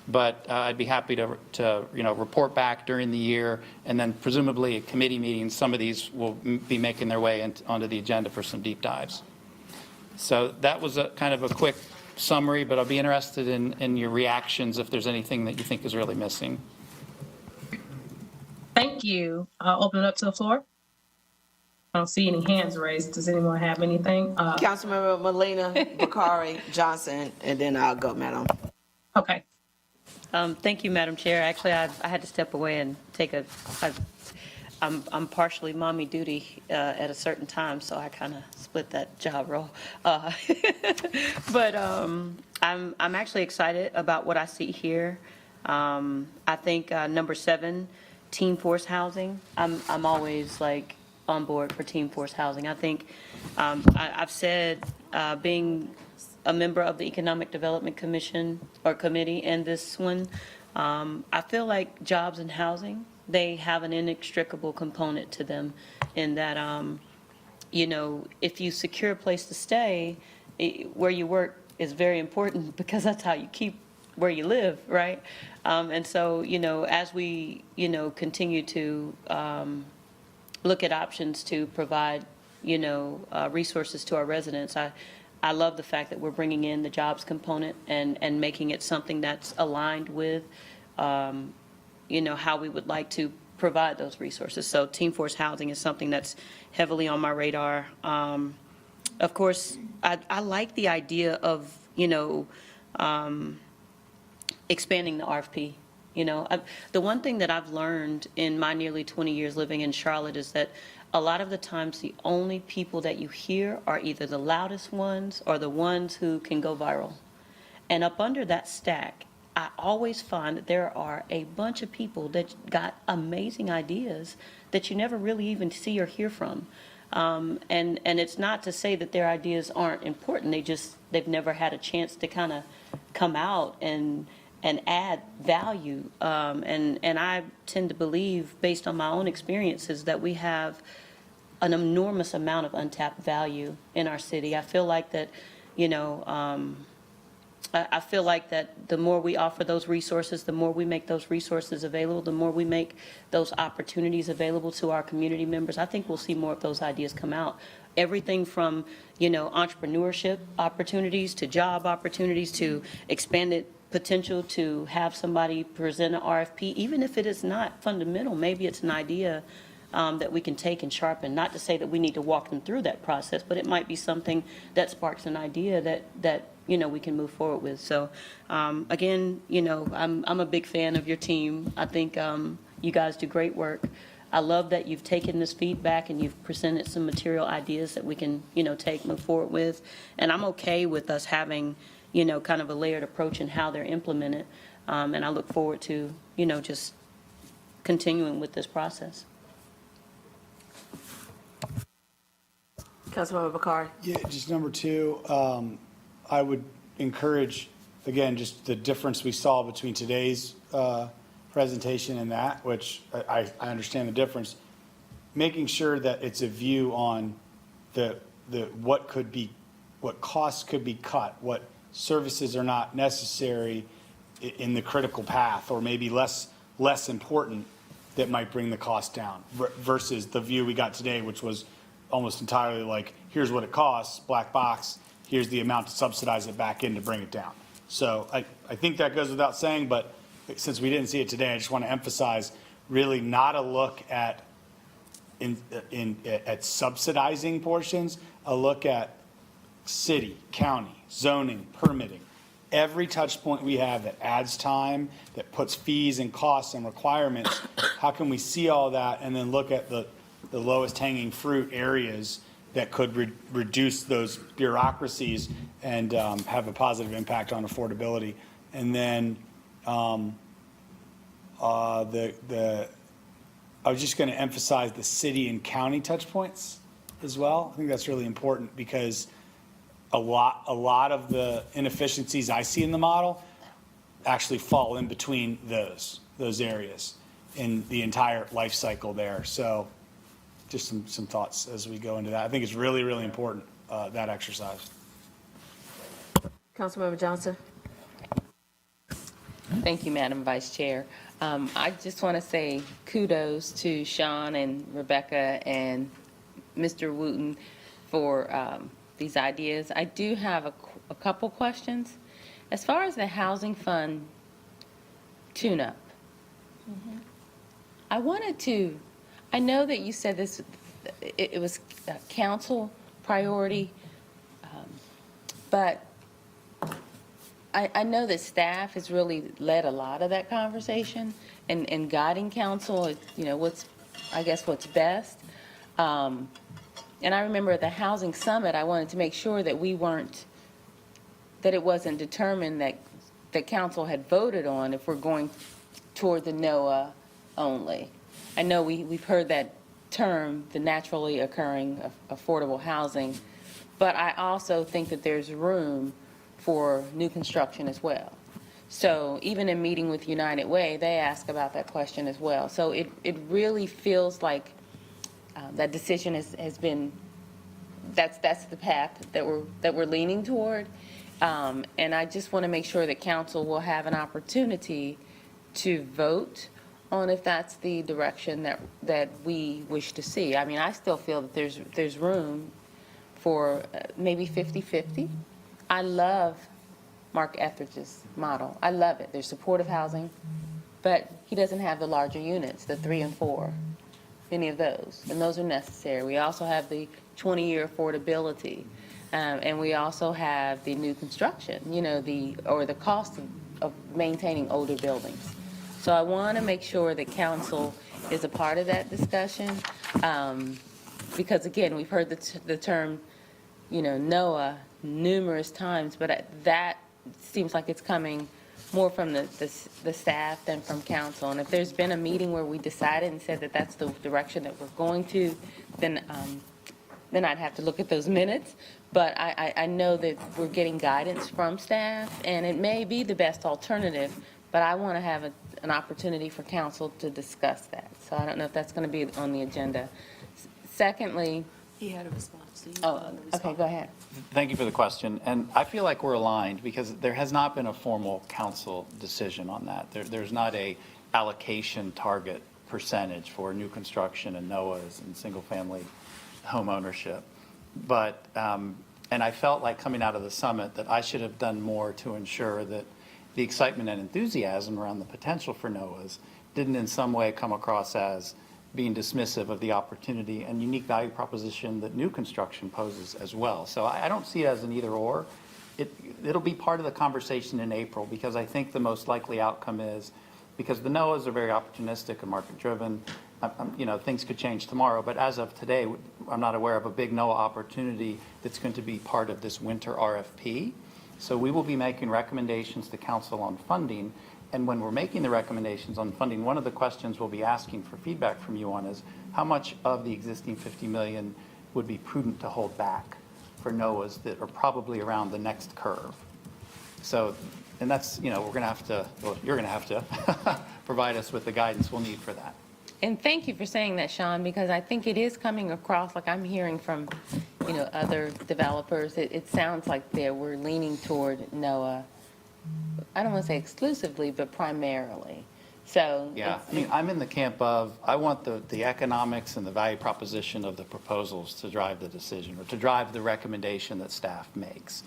But I'd be happy to report back during the year, and then presumably at committee meetings, some of these will be making their way onto the agenda for some deep dives. So that was a kind of a quick summary, but I'll be interested in your reactions if there's anything that you think is really missing. Thank you. I'll open it up to the floor. I don't see any hands raised. Does anyone have anything? Councilmember Melina, Bakari, Johnson, and then I'll go, Madam. Okay. Thank you, Madam Chair. Actually, I had to step away and take I'm partially mommy duty at a certain time, so I kind of split that job role. But I'm actually excited about what I see here. I think number 7, Team Force Housing. I'm always like on board for Team Force Housing. I think I've said being a member of the Economic Development Commission or committee and this one, I feel like jobs and housing, they have an inextricable component to them in that, if you secure a place to stay, where you work is very important because that's how you keep where you live, right? And so, as we, continue to look at options to provide, resources to our residents, I love the fact that we're bringing in the jobs component and making it something that's aligned with, how we would like to provide those resources. So Team Force Housing is something that's heavily on my radar. Of course, I like the idea of, expanding the RFP. The one thing that I've learned in my nearly 20 years living in Charlotte is that a lot of the times the only people that you hear are either the loudest ones or the ones who can go viral. And up under that stack, I always find that there are a bunch of people that got amazing ideas that you never really even see or hear from. And it's not to say that their ideas aren't important. They've never had a chance to kind of come out and add value. And I tend to believe, based on my own experiences, that we have an enormous amount of untapped value in our city. I feel like that, I feel like that the more we offer those resources, the more we make those resources available, the more we make those opportunities available to our community members, I think we'll see more of those ideas come out. Everything from, entrepreneurship opportunities to job opportunities to expanded potential to have somebody present an RFP, even if it is not fundamental, maybe it's an idea that we can take and sharpen. Not to say that we need to walk them through that process, but it might be something that sparks an idea that we can move forward with. So again, I'm a big fan of your team. I think you guys do great work. I love that you've taken this feedback and you've presented some material ideas that we can, move forward with. And I'm okay with us having, kind of a layered approach in how they're implemented. And I look forward to, just continuing with this process. Councilmember Bakari. Yeah, just number two, I would encourage, again, just the difference we saw between today's presentation and that, which I understand the difference, making sure that it's a view on what costs could be cut, what services are not necessary in the critical path, or maybe less important, that might bring the cost down, versus the view we got today, which was almost entirely like, here's what it costs, black box, here's the amount to subsidize it back in to bring it down. So I think that goes without saying, but since we didn't see it today, I just want to emphasize really not a look at subsidizing portions, a look at city, county, zoning, permitting. Every touch point we have that adds time, that puts fees and costs and requirements, how can we see all that and then look at the lowest hanging fruit areas that could reduce those bureaucracies and have a positive impact on affordability. And then I was just going to emphasize the city and county touch points as well. I think that's really important because a lot of the inefficiencies I see in the model actually fall in between those areas in the entire life cycle there. So just some thoughts as we go into that. I think it's really, really important, that exercise. Councilmember Johnson. Thank you, Madam Vice Chair. I just want to say kudos to Sean and Rebecca and Mr. Wooten for these ideas. I do have a couple questions. As far as the housing fund tune-up, I know that you said this, it was a council priority, but I know that staff has really led a lot of that conversation and guiding council, what's best. And I remember at the Housing Summit, I wanted to make sure that that it wasn't determined that council had voted on if we're going toward the NOAA only. I know we've heard that term, the naturally occurring affordable housing, but I also think that there's room for new construction as well. So even in meeting with United Way, they ask about that question as well. So it really feels like that decision has been, that's the path that we're leaning toward. And I just want to make sure that council will have an opportunity to vote on if that's the direction that we wish to see. I mean, I still feel that there's room for maybe 50-50. I love Mark Etheridge's model. I love it. There's supportive housing, but he doesn't have the larger units, the 3 and 4, any of those, and those are necessary. We also have the 20-year affordability, and we also have the new construction, the cost of maintaining older buildings. So I want to make sure that council is a part of that discussion, because again, we've heard the term, NOAA numerous times, but that seems like it's coming more from the staff than from council. And if there's been a meeting where we decided and said that that's the direction that we're going to, then I'd have to look at those minutes. But I know that we're getting guidance from staff, and it may be the best alternative, but I want to have an opportunity for council to discuss that. So I don't know if that's going to be on the agenda. Secondly, He had a response. Oh, okay, go ahead. Thank you for the question. And I feel like we're aligned because there has not been a formal council decision on that. There's not a allocation target percentage for new construction and NOAAs and single-family home ownership. But, and I felt like coming out of the summit that I should have done more to ensure that the excitement and enthusiasm around the potential for NOAAs didn't in some way come across as being dismissive of the opportunity and unique value proposition that new construction poses as well. So I don't see it as an either or. It'll be part of the conversation in April because I think the most likely outcome is, because the NOAAs are very opportunistic and market-driven, you know, things could change tomorrow, but as of today, I'm not aware of a big NOAA opportunity that's going to be part of this winter RFP. So we will be making recommendations to council on funding, and when we're making the recommendations on funding, one of the questions we'll be asking for feedback from you on is how much of the existing 50 million would be prudent to hold back for NOAAs that are probably around the next curve. So, and that's, you know, we're going to have to, well, you're going to have to provide us with the guidance we'll need for that. And thank you for saying that, Sean, because I think it is coming across, like I'm hearing from, you know, other developers. It sounds like we're leaning toward NOAA. I don't want to say exclusively, but primarily. So Yeah, I mean, I'm in the camp of, I want the economics and the value proposition of the proposals to drive the decision or to drive the recommendation that staff makes.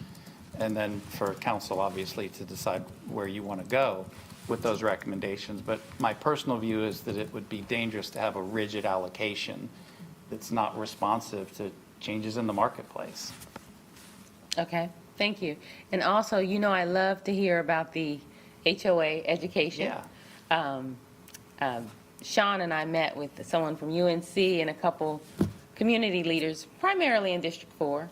And then for council, obviously, to decide where you want to go with those recommendations. But my personal view is that it would be dangerous to have a rigid allocation that's not responsive to changes in the marketplace. Okay, thank you. And also, you know, I love to hear about the HOA education. Yeah. Sean and I met with someone from UNC and a couple community leaders, primarily in District 4,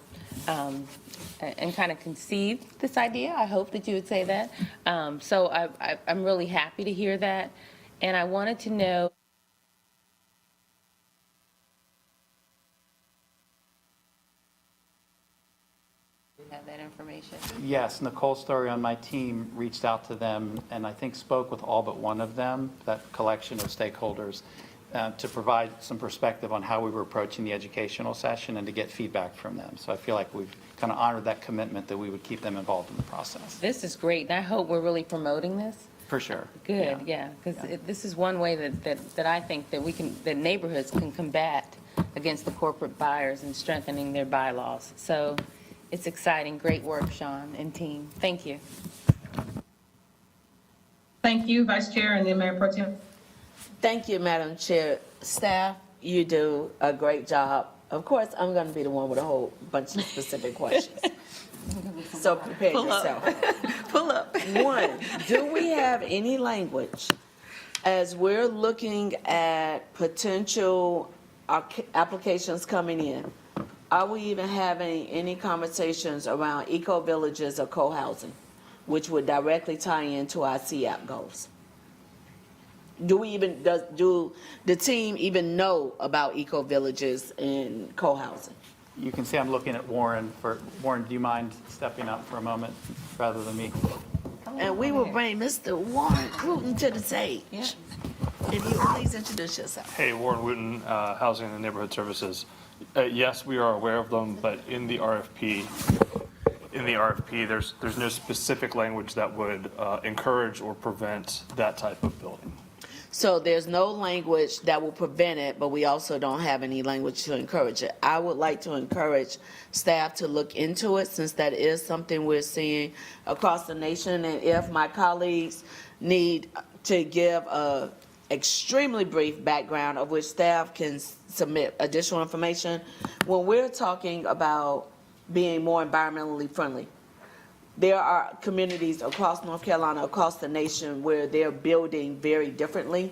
and kind of conceived this idea. I hope that you would say that. So I'm really happy to hear that. And I wanted to know, have that information. Yes, Nicole Story on my team reached out to them and I think spoke with all but one of them, that collection of stakeholders, to provide some perspective on how we were approaching the educational session and to get feedback from them. So I feel like we've kind of honored that commitment that we would keep them involved in the process. This is great, and I hope we're really promoting this. For sure. Good, yeah, because this is one way that I think that that neighborhoods can combat against the corporate buyers and strengthening their bylaws. So it's exciting. Great work, Sean and team. Thank you. Thank you, Vice Chair and then Mayor Pro Tem. Thank you, Madam Chair. Staff, you do a great job. Of course, I'm going to be the one with a whole bunch of specific questions. So prepare yourself. Pull up. One, do we have any language as we're looking at potential applications coming in? Are we even having any conversations around eco-villages or co-housing, which would directly tie into our CAP goals? Do the team even know about eco-villages and co-housing? You can see I'm looking at Warren. Warren, do you mind stepping up for a moment rather than me? And we will bring Mr. Warren Wooten to the stage. If you please introduce yourself. Hey, Warren Wooten, Housing and Neighborhood Services. Yes, we are aware of them, but in the RFP, there's no specific language that would encourage or prevent that type of building. So there's no language that will prevent it, but we also don't have any language to encourage it. I would like to encourage staff to look into it, since that is something we're seeing across the nation. And if my colleagues need to give a extremely brief background of which staff can submit additional information, when we're talking about being more environmentally friendly, there are communities across North Carolina, across the nation, where they're building very differently.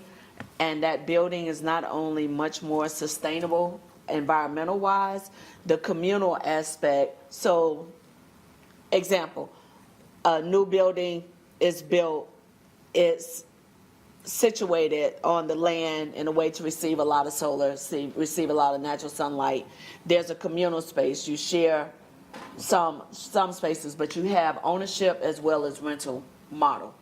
And that building is not only much more sustainable environmental-wise, the communal aspect. So, example, a new building is built, it's situated on the land in a way to receive a lot of solar, receive a lot of natural sunlight. There's a communal space. You share some spaces, but you have ownership as well as rental model.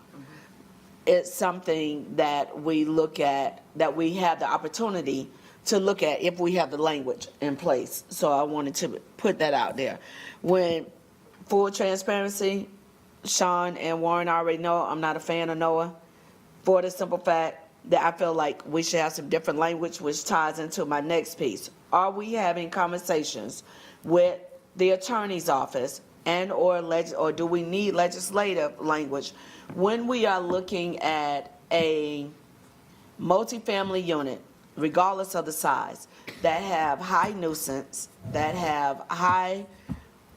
It's something that we look at, that we have the opportunity to look at if we have the language in place. So I wanted to put that out there. When, full transparency, Sean and Warren already know I'm not a fan of NOAA, for the simple fact that I feel like we should have some different language, which ties into my next piece. Are we having conversations with the attorney's office or do we need legislative language when we are looking at a multifamily unit, regardless of the size, that have high nuisance, that have high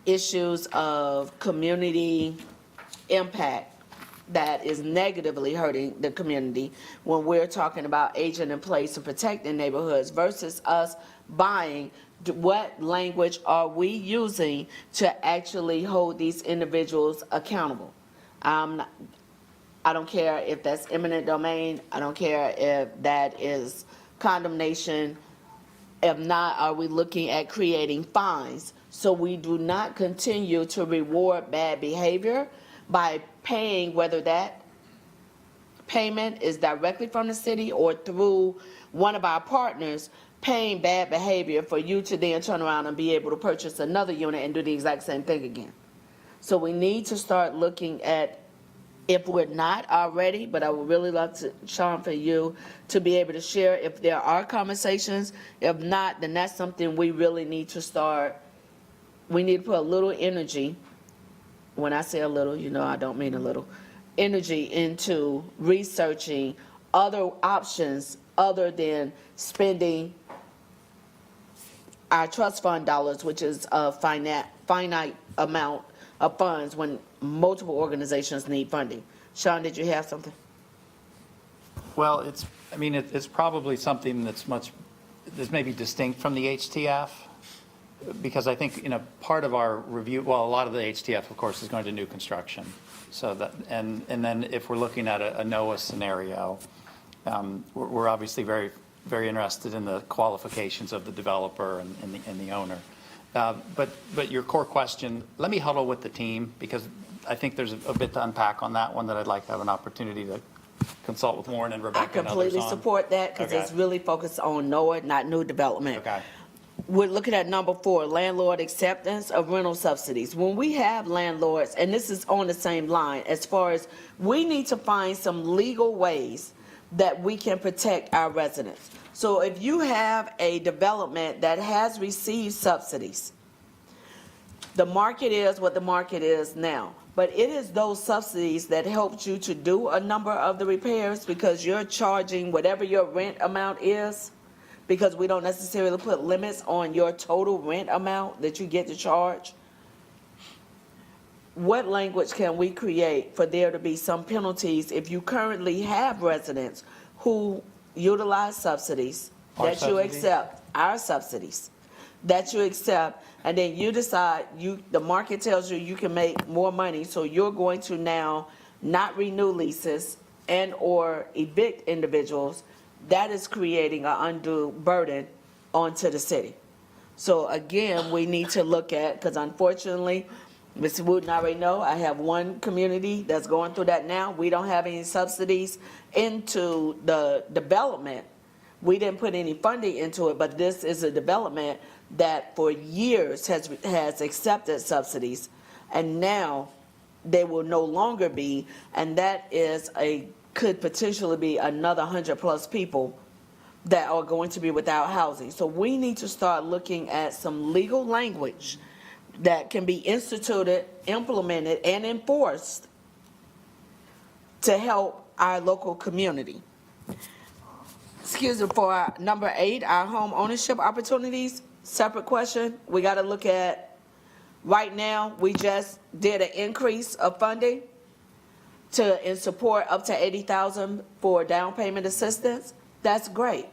issues of community impact, that is negatively hurting the community when we're talking about aging in place and protecting neighborhoods versus us buying? What language are we using to actually hold these individuals accountable? I don't care if that's eminent domain. I don't care if that is condemnation. If not, are we looking at creating fines so we do not continue to reward bad behavior by paying, whether that payment is directly from the city or through one of our partners, paying bad behavior for you to then turn around and be able to purchase another unit and do the exact same thing again. So we need to start looking at, if we're not already, but I would really love to, Sean, for you to be able to share if there are conversations. If not, then that's something we really need to start. We need to put a little energy, when I say a little, you know I don't mean a little, energy into researching other options other than spending our trust fund dollars, which is a finite amount of funds when multiple organizations need funding. Sean, did you have something? Well, it's probably something that's maybe distinct from the HTF, because I think, part of our review, well, a lot of the HTF, of course, is going to new construction. So that, and then if we're looking at a NOAA scenario, we're obviously very, very interested in the qualifications of the developer and the owner. But your core question, let me huddle with the team, because I think there's a bit to unpack on that one that I'd like to have an opportunity to consult with Warren and I Rebecca and others on. completely support that because it's really focused on NOAA, not new development. Okay. We're looking at number 4, landlord acceptance of rental subsidies. When we have landlords, and this is on the same line, as far as we need to find some legal ways that we can protect our residents. So if you have a development that has received subsidies, the market is what the market is now. But it is those subsidies that helped you to do a number of the repairs because you're charging whatever your rent amount is, because we don't necessarily put limits on your total rent amount that you get to charge. What language can we create for there to be some penalties if you currently have residents who utilize subsidies that you accept, our subsidies, that you accept, and then you decide, the market tells you you can make more money, so you're going to now not renew leases and or evict individuals. That is creating an undue burden onto the city. So again, we need to look at, because unfortunately, Mr. Wooten already know, I have one community that's going through that now. We don't have any subsidies into the development. We didn't put any funding into it, but this is a development that for years has accepted subsidies, and now they will no longer be, and that could potentially be another 100+ people that are going to be without housing. So we need to start looking at some legal language that can be instituted, implemented, and enforced to help our local community. Excuse me, for number 8, our home ownership opportunities, separate question. We got to look at, right now, we just did an increase of funding in support up to $80,000 for down payment assistance. That's great.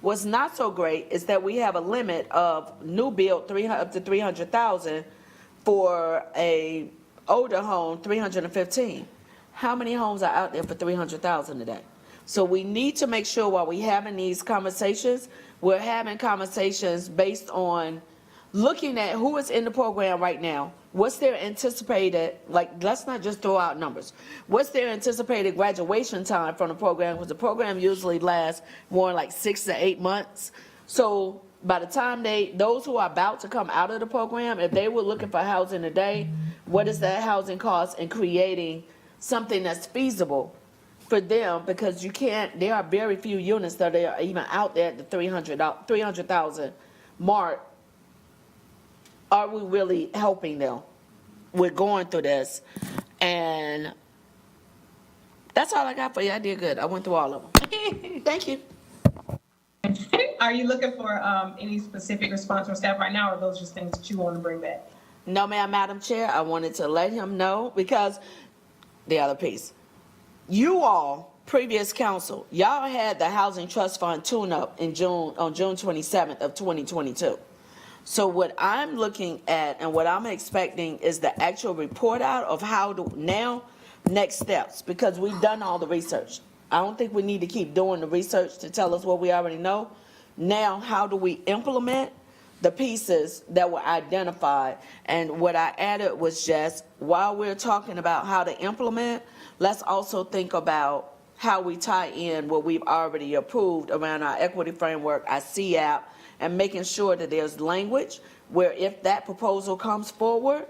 What's not so great is that we have a limit of new build up to $300,000 for a older home, $315,000. How many homes are out there for $300,000 today? So we need to make sure while we're having these conversations, we're having conversations based on looking at who is in the program right now. What's their anticipated, let's not just throw out numbers. What's their anticipated graduation time from the program? Because the program usually lasts more like 6 to 8 months. So by the time those who are about to come out of the program, if they were looking for housing today, what is that housing cost in creating something that's feasible for them? Because there are very few units that are even out there at the 300,000 mark. Are we really helping them? We're going through this, and that's all I got for you. I did good. I went through all of them. Thank you. Are you looking for any specific response from staff right now, or are those just things that you want to bring back? No, ma'am, Madam Chair, I wanted to let him know, because the other piece, you all, previous council, y'all had the Housing Trust Fund tune-up on June 27th of 2022. So what I'm looking at and what I'm expecting is the actual report out of next steps, because we've done all the research. I don't think we need to keep doing the research to tell us what we already know. Now, how do we implement the pieces that were identified? And what I added was just, while we're talking about how to implement, let's also think about how we tie in what we've already approved around our equity framework, our CAP, and making sure that there's language where if that proposal comes forward,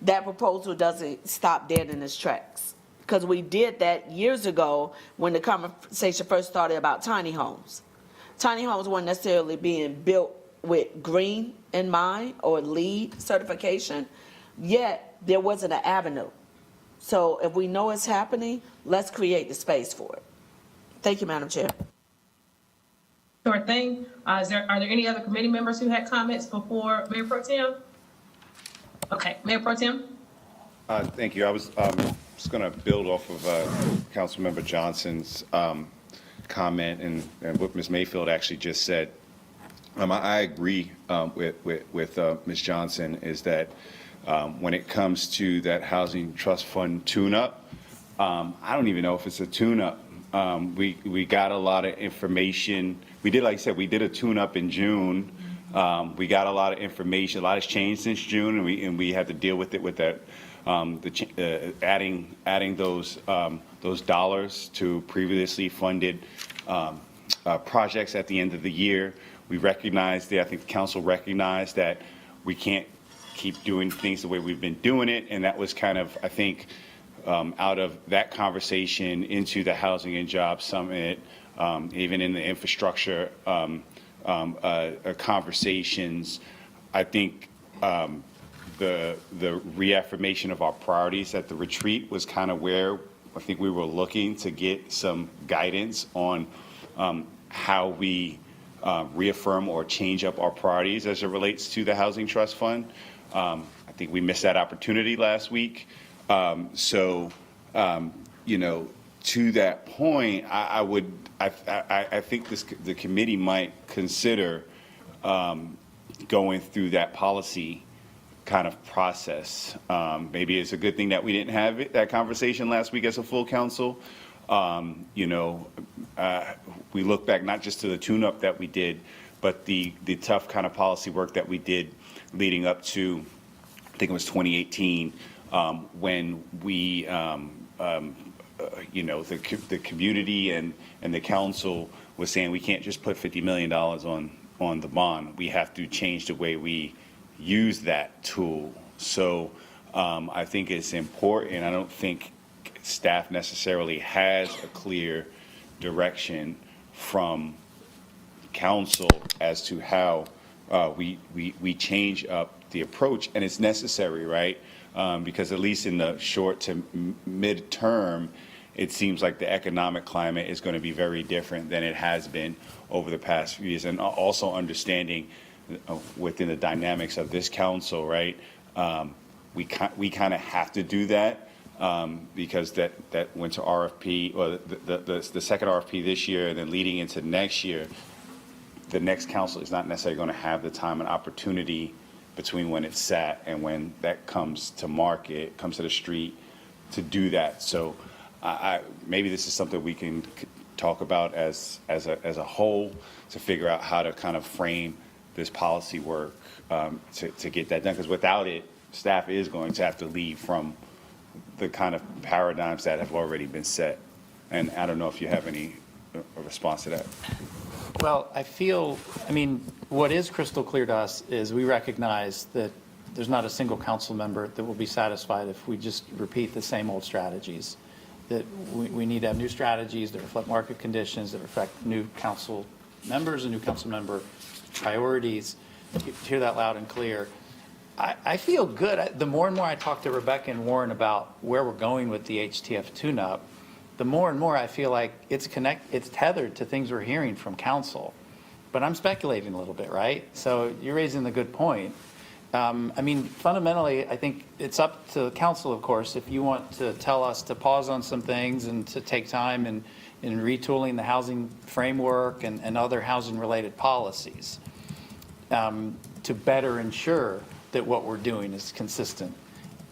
that proposal doesn't stop dead in its tracks. Because we did that years ago when the conversation first started about tiny homes. Tiny homes weren't necessarily being built with green in mind or LEED certification, yet there wasn't an avenue. So if we know it's happening, let's create the space for it. Thank you, Madam Chair. Sure thing. Are there any other committee members who had comments before Mayor Pro Tem? Okay, Mayor Pro Tem? Thank you. I was just going to build off of Councilmember Johnson's comment and what Ms. Mayfield actually just said. I agree with Ms. Johnson, is that when it comes to that Housing Trust Fund tune-up, I don't even know if it's a tune-up. We got a lot of information. We did, like I said, we did a tune-up in June. We got a lot of information. A lot has changed since June, and we had to deal with it with that, adding those dollars to previously funded projects at the end of the year. We recognized I think the council recognized that we can't keep doing things the way we've been doing it, and that was kind of, I think, out of that conversation into the Housing and Jobs Summit, even in the infrastructure conversations. I think the reaffirmation of our priorities at the retreat was kind of where I think we were looking to get some guidance on how we reaffirm or change up our priorities as it relates to the Housing Trust Fund. I think we missed that opportunity last week. To that point, I think the committee might consider going through that policy kind of process. Maybe it's a good thing that we didn't have that conversation last week as a full council. We look back not just to the tune-up that we did, but the tough kind of policy work that we did leading up to, I think it was 2018, when we, the community and the council was saying we can't just put $50 million on the bond. We have to change the way we use that tool. So I think it's important. I don't think staff necessarily has a clear direction from council as to how we change up the approach, and it's necessary, right? Because at least in the short to mid-term, it seems like the economic climate is going to be very different than it has been over the past few years. And also understanding within the dynamics of this council, right, we kind of have to do that because that went to RFP, or the second RFP this year, and then leading into next year, the next council is not necessarily going to have the time and opportunity between when it's sat and when that comes to market, comes to the street, to do that. So maybe this is something we can talk about as a whole to figure out how to kind of frame this policy work to get that done. Because without it, staff is going to have to leave from the kind of paradigms that have already been set. And I don't know if you have any response to that. Well, I mean, what is crystal clear to us is we recognize that there's not a single council member that will be satisfied if we just repeat the same old strategies. That we need to have new strategies that reflect market conditions, that reflect new council members and new council member priorities. Hear that loud and clear. I feel good. The more and more I talk to Rebecca and Warren about where we're going with the HTF tune-up, the more and more I feel like it's tethered to things we're hearing from council. But I'm speculating a little bit, right? So you're raising the good point. I mean, fundamentally, I think it's up to the council, of course, if you want to tell us to pause on some things and to take time in retooling the housing framework and other housing-related policies to better ensure that what we're doing is consistent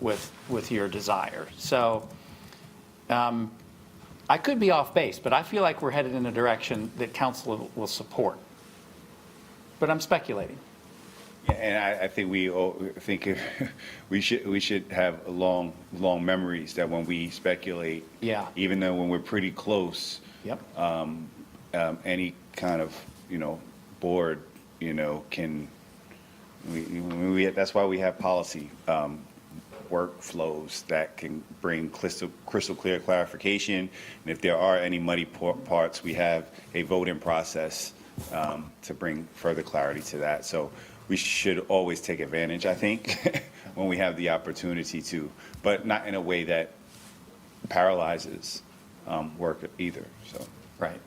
with your desire. So I could be off base, but I feel like we're headed in a direction that council will support. But I'm speculating. Yeah, and I think we should have long memories that when we speculate, Yeah. even though when we're pretty close, Yep. any kind of board can that's why we have policy workflows that can bring crystal clear clarification, and if there are any muddy parts, we have a voting process to bring further clarity to that. So we should always take advantage, I think, when we have the opportunity to, but not in a way that paralyzes work either. So Right.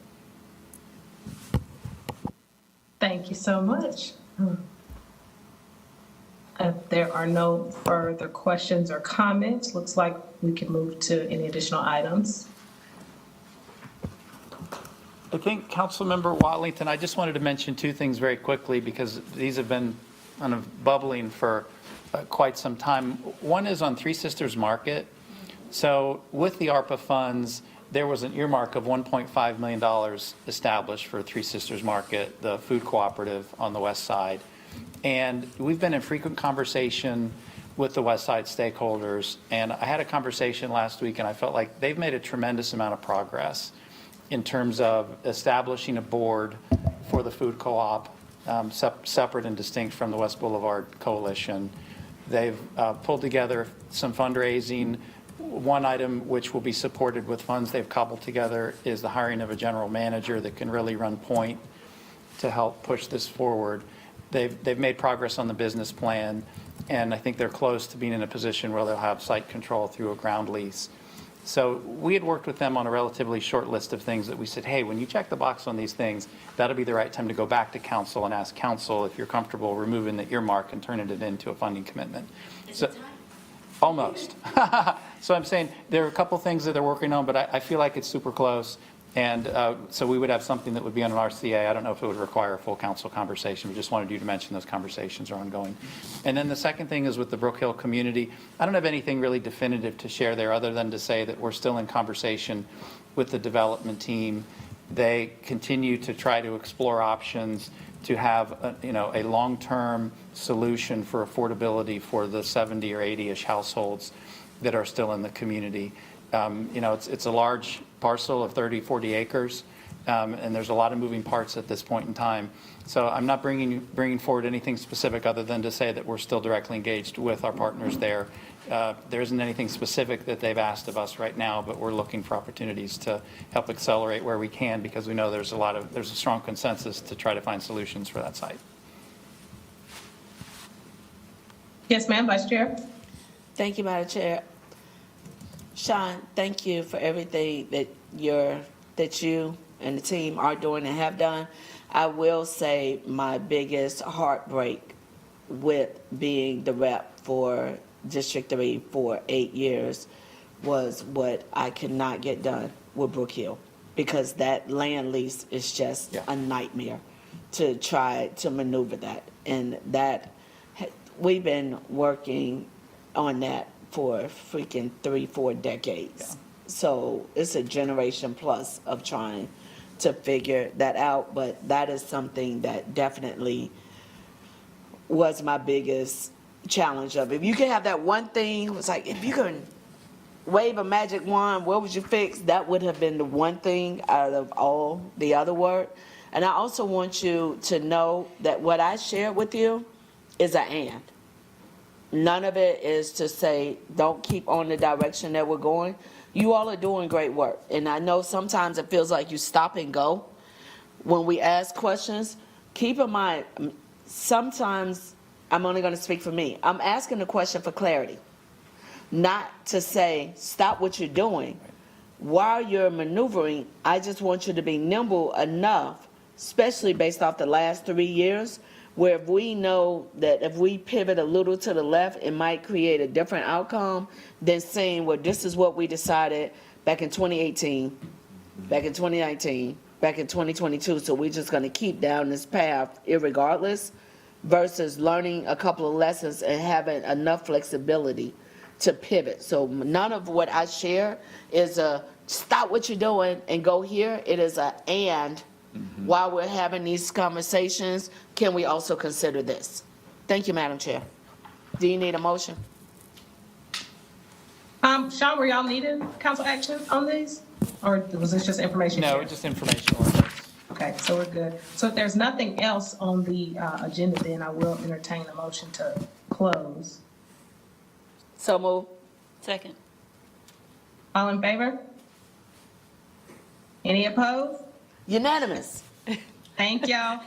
Thank you so much. If there are no further questions or comments, looks like we can move to any additional items. I think Councilmember Watlington, I just wanted to mention two things very quickly because these have been kind of bubbling for quite some time. One is on Three Sisters Market. So with the ARPA funds, there was an earmark of $1.5 million established for Three Sisters Market, the food cooperative on the west side. And we've been in frequent conversation with the west side stakeholders. And I had a conversation last week and I felt like they've made a tremendous amount of progress in terms of establishing a board for the food co-op, separate and distinct from the West Boulevard Coalition. They've pulled together some fundraising. One item which will be supported with funds they've cobbled together is the hiring of a general manager that can really run point to help push this forward. They've made progress on the business plan, and I think they're close to being in a position where they'll have site control through a ground lease. So we had worked with them on a relatively short list of things that we said, hey, when you check the box on these things, that'll be the right time to go back to council and ask council if you're comfortable removing the earmark and turning it into a funding commitment. So, almost. So I'm saying there are a couple things that they're working on, but I feel like it's super close. And so we would have something that would be on an RCA. I don't know if it would require a full council conversation. We just wanted you to mention those conversations are ongoing. And then the second thing is with the Brook Hill community. I don't have anything really definitive to share there other than to say that we're still in conversation with the development team. They continue to try to explore options to have a long-term solution for affordability for the 70 or 80-ish households that are still in the community. It's a large parcel of 30, 40 acres, and there's a lot of moving parts at this point in time. So I'm not bringing forward anything specific other than to say that we're still directly engaged with our partners there. There isn't anything specific that they've asked of us right now, but we're looking for opportunities to help accelerate where we can because we know there's a strong consensus to try to find solutions for that site. Yes, ma'am, Vice Chair. Thank you, Madam Chair. Sean, thank you for everything that you and the team are doing and have done. I will say my biggest heartbreak with being the rep for District 3 for 8 years was what I could not get done with Brook Hill, because that land lease is just a nightmare to try to maneuver that. And that we've been working on that for freaking 3-4 decades. So it's a generation plus of trying to figure that out, but that is something that definitely was my biggest challenge of it. If you can have that one thing, it's like, if you can wave a magic wand, what would you fix? That would have been the one thing out of all the other work. And I also want you to know that what I shared with you is an and. None of it is to say, don't keep on the direction that we're going. You all are doing great work. And I know sometimes it feels like you stop and go when we ask questions. Keep in mind, sometimes, I'm only going to speak for me, I'm asking the question for clarity, not to say, stop what you're doing. While you're maneuvering, I just want you to be nimble enough, especially based off the last 3 years, where if we know that if we pivot a little to the left, it might create a different outcome than saying, well, this is what we decided back in 2018, back in 2019, back in 2022, so we're just going to keep down this path irregardless, versus learning a couple of lessons and having enough flexibility to pivot. So none of what I share is a stop what you're doing and go here. It is a and while we're having these conversations, can we also consider this? Thank you, Madam Chair. Do you need a motion? Sean, were y'all needing council action on these? Or was this just information? No, shared? just informational. on this. Okay, so we're good. So if there's nothing else on the agenda, then I will entertain a motion to close. So move. Second. All in favor? Any opposed? Unanimous. Thank y'all.